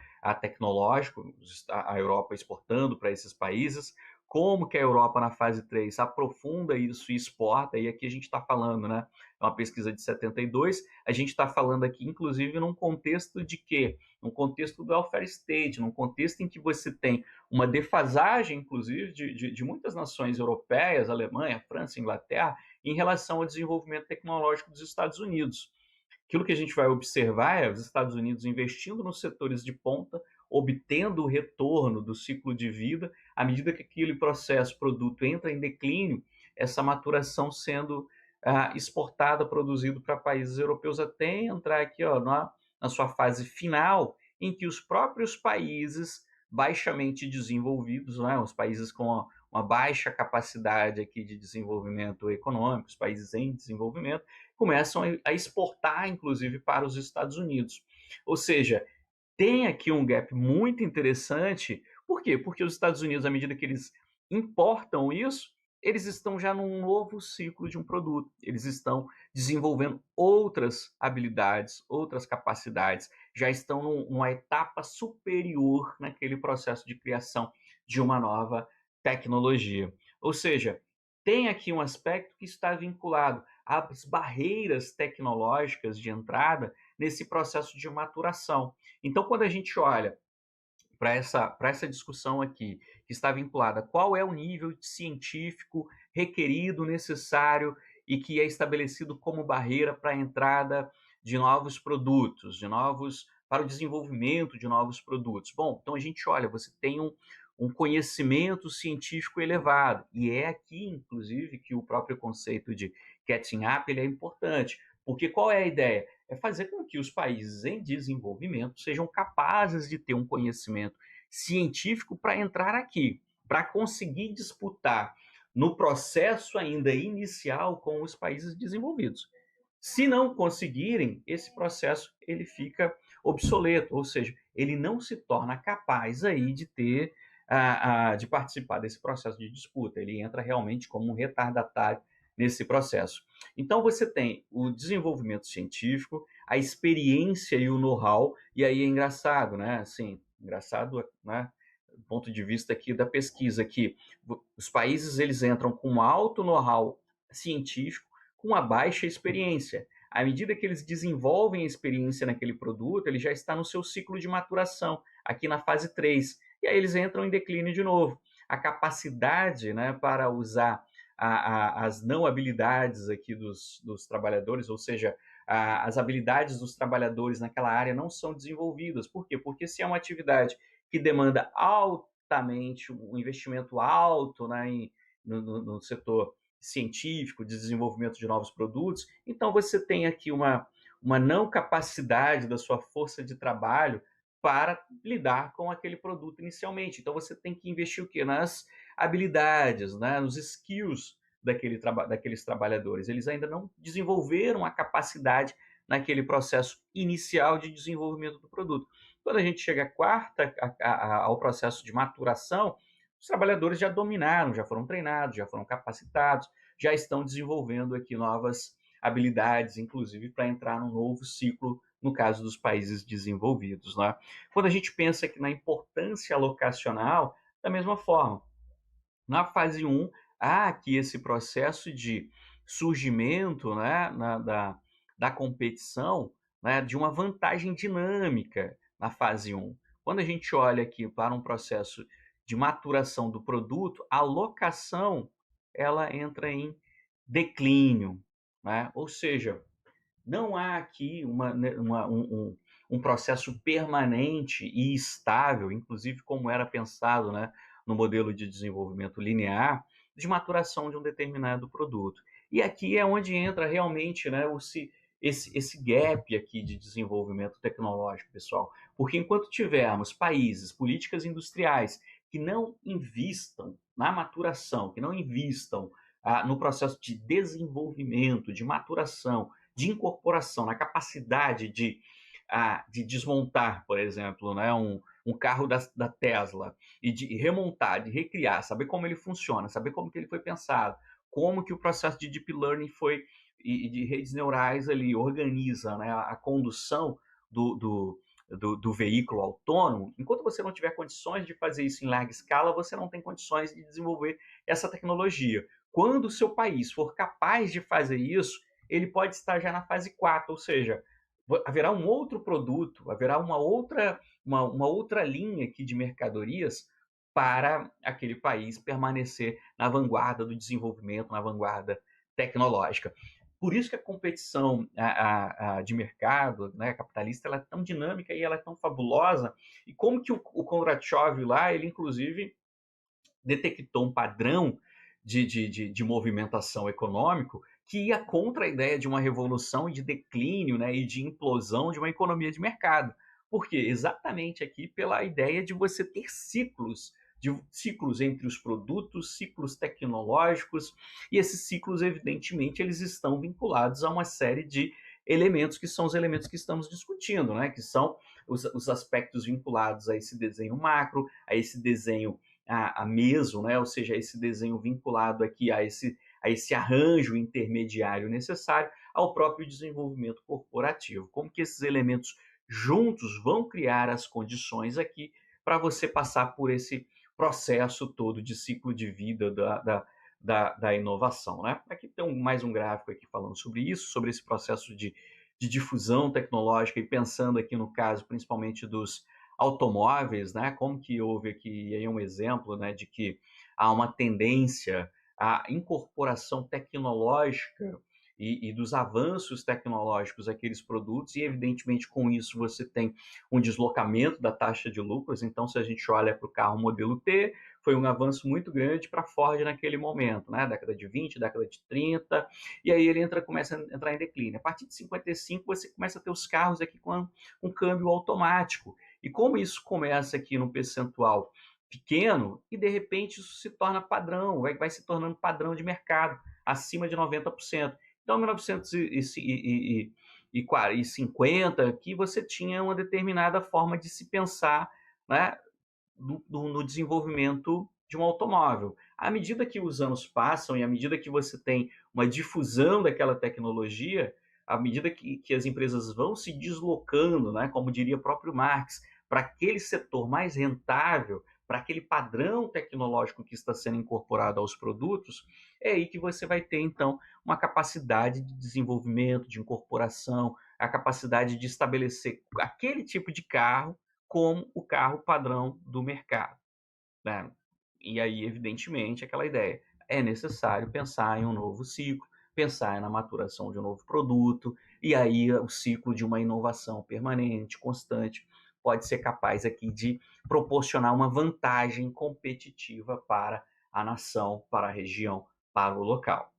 tecnológico, a Europa exportando para esses países, como que a Europa na fase 3 aprofunda isso e exporta, e aqui a gente está falando, né, é uma pesquisa de 72, a gente está falando aqui, inclusive, num contexto de quê? Num contexto do welfare state, num contexto em que você tem uma defasagem, inclusive, de muitas nações europeias, Alemanha, França, Inglaterra, em relação ao desenvolvimento tecnológico dos Estados Unidos. Aquilo que a gente vai observar é os Estados Unidos investindo nos setores de ponta, obtendo o retorno do ciclo de vida, à medida que aquele processo, produto entra em declínio, essa maturação sendo exportada, produzido para países europeus, até entrar aqui ó, na sua fase final, em que os próprios países baixamente desenvolvidos, né, os países com uma baixa capacidade aqui de desenvolvimento econômico, os países em desenvolvimento, começam a exportar, inclusive, para os Estados Unidos. Ou seja, tem aqui um gap muito interessante. Por quê? Porque os Estados Unidos, à medida que eles importam isso, eles estão já num novo ciclo de um produto. Eles estão desenvolvendo outras habilidades, outras capacidades, já estão numa etapa superior naquele processo de criação de uma nova tecnologia. Ou seja, tem aqui um aspecto que está vinculado às barreiras tecnológicas de entrada nesse processo de maturação. Então, quando a gente olha para essa discussão aqui, que está vinculada a qual é o nível científico requerido, necessário e que é estabelecido como barreira para a entrada de novos produtos, para o desenvolvimento de novos produtos. Bom, então a gente olha, você tem um conhecimento científico elevado, e é aqui, inclusive, que o próprio conceito de catching up ele é importante, porque qual é a ideia? É fazer com que os países em desenvolvimento sejam capazes de ter um conhecimento científico para entrar aqui, para conseguir disputar no processo ainda inicial com os países desenvolvidos. Se não conseguirem, esse processo ele fica obsoleto, ou seja, ele não se torna capaz aí de ter de participar desse processo de disputa. Ele entra realmente como um retardatário nesse processo. Então você tem o desenvolvimento científico, a experiência e o know-how, e aí é engraçado, né? Assim, engraçado, né? Do ponto de vista aqui da pesquisa, que os países eles entram com um alto know-how científico, com uma baixa experiência. À medida que eles desenvolvem a experiência naquele produto, ele já está no seu ciclo de maturação, aqui na fase 3. E aí eles entram em declínio de novo. A capacidade, né, para usar as não habilidades aqui dos trabalhadores, ou seja, as habilidades dos trabalhadores naquela área não são desenvolvidas. Por quê? Porque se é uma atividade que demanda altamente, um investimento alto, né, no setor científico, de desenvolvimento de novos produtos, então você tem aqui uma não capacidade da sua força de trabalho para lidar com aquele produto inicialmente. Então você tem que investir o quê? Nas habilidades, né? Nos skills daqueles trabalhadores. Eles ainda não desenvolveram a capacidade naquele processo inicial de desenvolvimento do produto. Quando a gente chega ao processo de maturação, os trabalhadores já dominaram, já foram treinados, já foram capacitados, já estão desenvolvendo aqui novas habilidades, inclusive para entrar num novo ciclo, no caso dos países desenvolvidos. Né? Quando a gente pensa aqui na importância locacional, da mesma forma, na fase 1, há aqui esse processo de surgimento, né, da competição, né, de uma vantagem dinâmica na fase 1. Quando a gente olha aqui para um processo de maturação do produto, a locação ela entra em declínio, né? Ou seja, não há aqui um processo permanente e estável, inclusive como era pensado, né, no modelo de desenvolvimento linear, de maturação de um determinado produto. E aqui é onde entra realmente, né, esse gap aqui de desenvolvimento tecnológico, pessoal. Porque enquanto tivermos países, políticas industriais que não invistam na maturação, que não invistam no processo de desenvolvimento, de maturação, de incorporação, na capacidade de desmontar, por exemplo, né, um carro da Tesla e de remontar, de recriar, saber como ele funciona, saber como que ele foi pensado, como que o processo de deep learning foi e de redes neurais ali organiza, né, a condução do veículo autônomo. Enquanto você não tiver condições de fazer isso em larga escala, você não tem condições de desenvolver essa tecnologia. Quando o seu país for capaz de fazer isso, ele pode estar já na fase 4, ou seja, haverá um outro produto, haverá uma outra linha aqui de mercadorias para aquele país permanecer na vanguarda do desenvolvimento, na vanguarda tecnológica. Por isso que a competição de mercado, né, capitalista, ela é tão dinâmica e ela é tão fabulosa. E como que o Kondratiev lá, ele inclusive detectou um padrão de movimentação econômico que ia contra a ideia de uma revolução e de declínio, né, e de implosão de uma economia de mercado. Por quê? Exatamente aqui pela ideia de você ter ciclos entre os produtos, ciclos tecnológicos, e esses ciclos, evidentemente, eles estão vinculados a uma série de elementos que são os elementos que estamos discutindo, né? Que são os aspectos vinculados a esse desenho macro, a esse desenho a meso, né? Ou seja, esse desenho vinculado aqui a esse arranjo intermediário necessário ao próprio desenvolvimento corporativo. Como que esses elementos juntos vão criar as condições aqui para você passar por esse processo todo de ciclo de vida da inovação. Né? Aqui tem mais um gráfico aqui falando sobre isso, sobre esse processo de difusão tecnológica e pensando aqui no caso principalmente dos automóveis, né? Como que houve aqui aí um exemplo, né, de que há uma tendência à incorporação tecnológica e dos avanços tecnológicos àqueles produtos, e evidentemente com isso você tem um deslocamento da taxa de lucros. Então, se a gente olha para o carro modelo T, foi um avanço muito grande para a Ford naquele momento, né? Década de 20, década de 30, e aí ele começa a entrar em declínio. A partir de 55, você começa a ter os carros aqui com um câmbio automático. E como isso começa aqui num percentual pequeno, e de repente isso se torna padrão, vai se tornando padrão de mercado, acima de 90%. Então, em 1950, aqui você tinha uma determinada forma de se pensar, né, no desenvolvimento de um automóvel. À medida que os anos passam e à medida que você tem uma difusão daquela tecnologia, à medida que as empresas vão se deslocando, né, como diria o próprio Marx, para aquele setor mais rentável, para aquele padrão tecnológico que está sendo incorporado aos produtos, é aí que você vai ter, então, uma capacidade de desenvolvimento, de incorporação, a capacidade de estabelecer aquele tipo de carro como o carro padrão do mercado. Né? E aí, evidentemente, aquela ideia. É necessário pensar em um novo ciclo, pensar na maturação de um novo produto, e aí o ciclo de uma inovação permanente, constante, pode ser capaz aqui de proporcionar uma vantagem competitiva para a nação, para a região, para o local.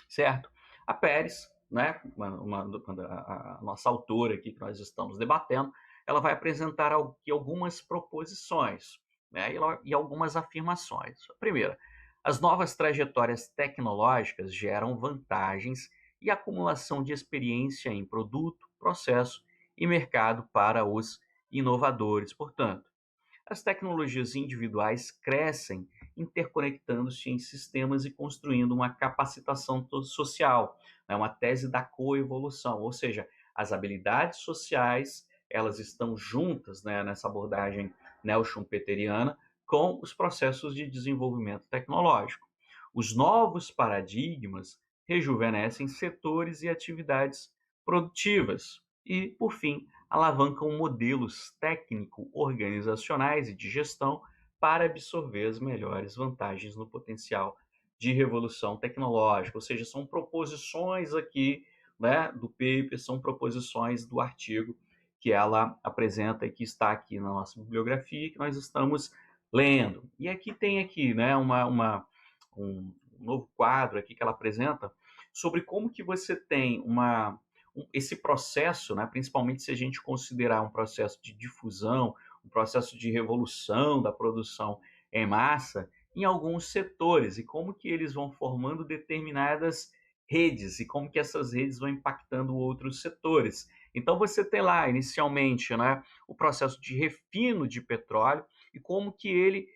Certo? A Pérez, né, a nossa autora aqui que nós estamos debatendo, ela vai apresentar aqui algumas proposições, né, e algumas afirmações. A primeira, as novas trajetórias tecnológicas geram vantagens e acumulação de experiência em produto, processo e mercado para os inovadores. Portanto, as tecnologias individuais crescem interconectando-se em sistemas e construindo uma capacitação social, né, uma tese da coevolução, ou seja, as habilidades sociais elas estão juntas, né, nessa abordagem neo-schumpeteriana com os processos de desenvolvimento tecnológico. Os novos paradigmas rejuvenescem setores e atividades produtivas e, por fim, alavancam modelos técnico-organizacionais e de gestão para absorver as melhores vantagens no potencial de revolução tecnológica. Ou seja, são proposições aqui, né, do paper, são proposições do artigo que ela apresenta e que está aqui na nossa bibliografia que nós estamos lendo. E aqui tem aqui, né, um novo quadro aqui que ela apresenta sobre como que você tem esse processo, né, principalmente se a gente considerar um processo de difusão, um processo de revolução da produção em massa, em alguns setores, e como que eles vão formando determinadas redes, e como que essas redes vão impactando outros setores. Então você tem lá, inicialmente, né, o processo de refino de petróleo, e como que ele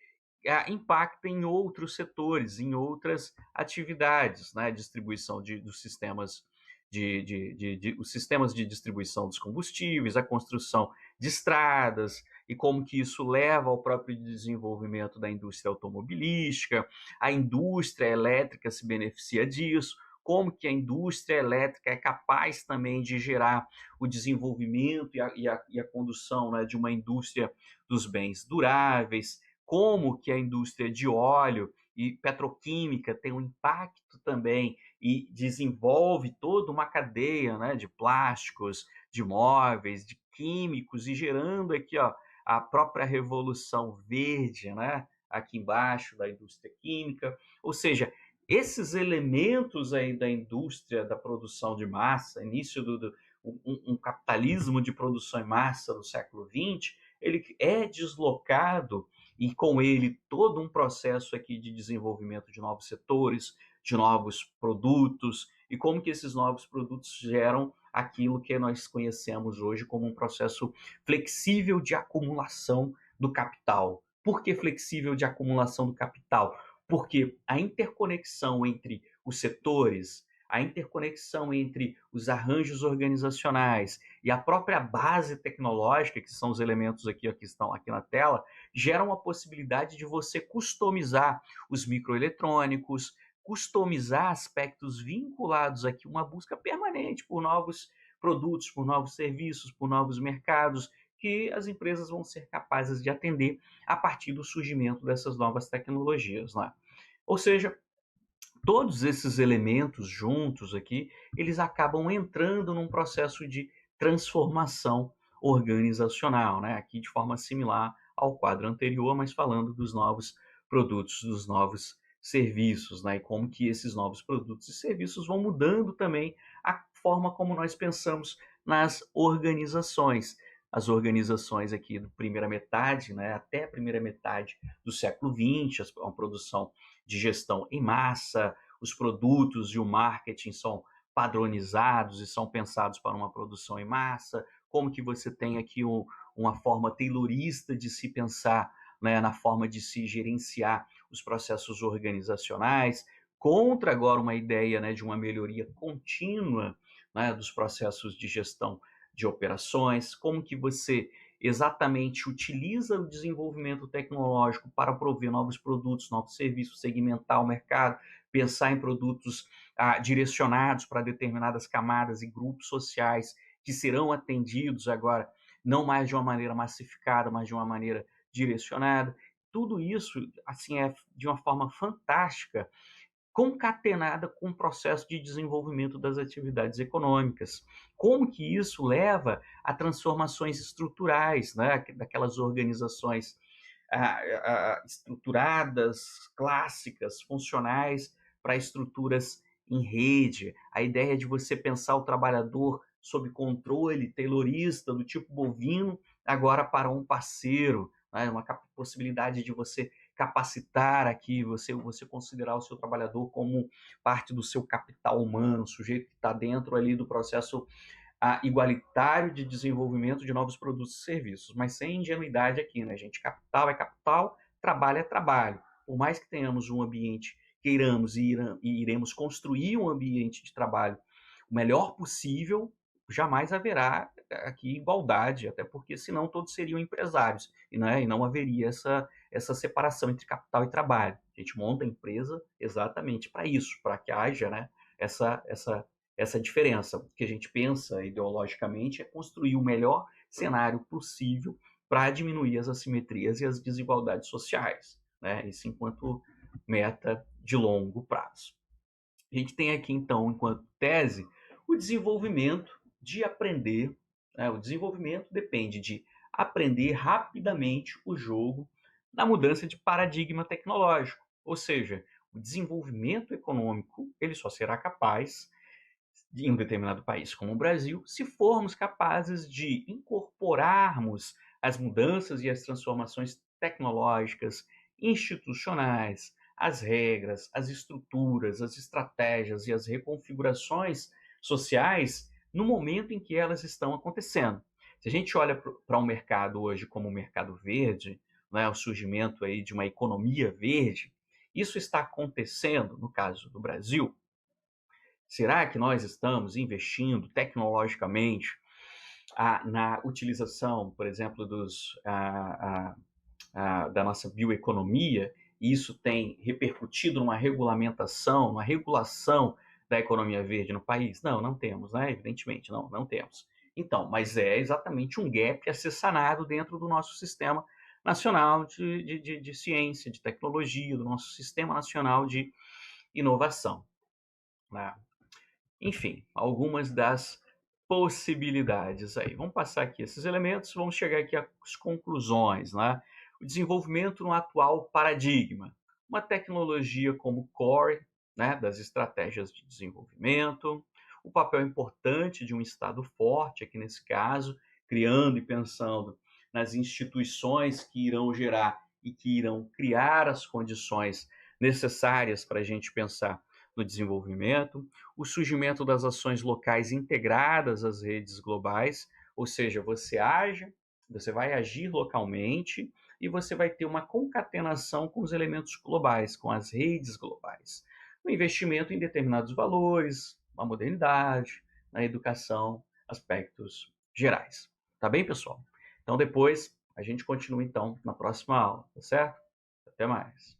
impacta em outros setores, em outras atividades, né? Distribuição dos sistemas os sistemas de distribuição dos combustíveis, a construção de estradas e como que isso leva ao próprio desenvolvimento da indústria automobilística, a indústria elétrica se beneficia disso, como que a indústria elétrica é capaz também de gerar o desenvolvimento e a condução, né, de uma indústria dos bens duráveis, como que a indústria de óleo e petroquímica tem um impacto também e desenvolve toda uma cadeia, né, de plásticos, de móveis, de químicos e gerando aqui, ó, a própria revolução verde, né, aqui embaixo da indústria química. Ou seja, esses elementos aí da indústria da produção de massa, início um capitalismo de produção em massa do século XX, ele é deslocado e com ele todo um processo aqui de desenvolvimento de novos setores, de novos produtos e como que esses novos produtos geram aquilo que nós conhecemos hoje como um processo flexível de acumulação do capital. Por que flexível de acumulação do capital? Porque a interconexão entre os setores, a interconexão entre os arranjos organizacionais e a própria base tecnológica, que são os elementos aqui que estão aqui na tela, geram a possibilidade de você customizar os microeletrônicos, customizar aspectos vinculados aqui, uma busca permanente por novos produtos, por novos serviços, por novos mercados, que as empresas vão ser capazes de atender a partir do surgimento dessas novas tecnologias, né? Ou seja, todos esses elementos juntos aqui, eles acabam entrando num processo de transformação organizacional, né? Aqui de forma similar ao quadro anterior, mas falando dos novos produtos, dos novos serviços, né? E como que esses novos produtos e serviços vão mudando também a forma como nós pensamos nas organizações. As organizações aqui da primeira metade, né, até a primeira metade do século XX, a produção de gestão em massa, os produtos e o marketing são padronizados e são pensados para uma produção em massa, como que você tem aqui uma forma taylorista de se pensar, né, na forma de se gerenciar os processos organizacionais, contra agora uma ideia, né, de uma melhoria contínua, né, dos processos de gestão de operações, como que você exatamente utiliza o desenvolvimento tecnológico para prover novos produtos, novos serviços, segmentar o mercado, pensar em produtos direcionados para determinadas camadas e grupos sociais que serão atendidos agora, não mais de uma maneira massificada, mas de uma maneira direcionada. Tudo isso, assim, é de uma forma fantástica concatenada com o processo de desenvolvimento das atividades econômicas. Como que isso leva a transformações estruturais, né, daquelas organizações estruturadas, clássicas, funcionais, para estruturas em rede. A ideia de você pensar o trabalhador sob controle taylorista do tipo bovino agora para um parceiro, né? Uma possibilidade de você capacitar aqui, você considerar o seu trabalhador como parte do seu capital humano, sujeito que está dentro ali do processo igualitário de desenvolvimento de novos produtos e serviços, mas sem ingenuidade aqui, né, gente? Capital é capital, trabalho é trabalho. Por mais que tenhamos um ambiente, queiramos e iremos construir um ambiente de trabalho o melhor possível, jamais haverá aqui igualdade, até porque senão todos seriam empresários, né? E não haveria essa separação entre capital e trabalho. A gente monta a empresa exatamente para isso, para que haja, né, essa diferença. O que a gente pensa ideologicamente é construir o melhor cenário possível para diminuir as assimetrias e as desigualdades sociais, né? Isso enquanto meta de longo prazo. A gente tem aqui, então, enquanto tese, o desenvolvimento de aprender. Né? O desenvolvimento depende de aprender rapidamente o jogo na mudança de paradigma tecnológico. Ou seja, o desenvolvimento econômico ele só será capaz em um determinado país como o Brasil, se formos capazes de incorporarmos as mudanças e as transformações tecnológicas, institucionais, as regras, as estruturas, as estratégias e as reconfigurações sociais no momento em que elas estão acontecendo. Se a gente olha para um mercado hoje como o mercado verde, né, o surgimento aí de uma economia verde, isso está acontecendo no caso do Brasil. Será que nós estamos investindo tecnologicamente na utilização, por exemplo, da nossa bioeconomia? E isso tem repercutido numa regulamentação, numa regulação da economia verde no país? Não, não temos, né? Evidentemente, não temos. Então, mas é exatamente um gap a ser sanado dentro do nosso sistema nacional de ciência, de tecnologia, do nosso sistema nacional de inovação. Né? Enfim, algumas das possibilidades aí. Vamos passar aqui esses elementos, vamos chegar aqui às conclusões, né? O desenvolvimento no atual paradigma. Uma tecnologia como core, né, das estratégias de desenvolvimento, o papel importante de um Estado forte, aqui nesse caso, criando e pensando nas instituições que irão gerar e que irão criar as condições necessárias para a gente pensar no desenvolvimento, o surgimento das ações locais integradas às redes globais, ou seja, você vai agir localmente e você vai ter uma concatenação com os elementos globais, com as redes globais. O investimento em determinados valores, a modernidade, na educação, aspectos gerais. Tá bem, pessoal? Então depois a gente continua então na próxima aula, tá certo? Até mais.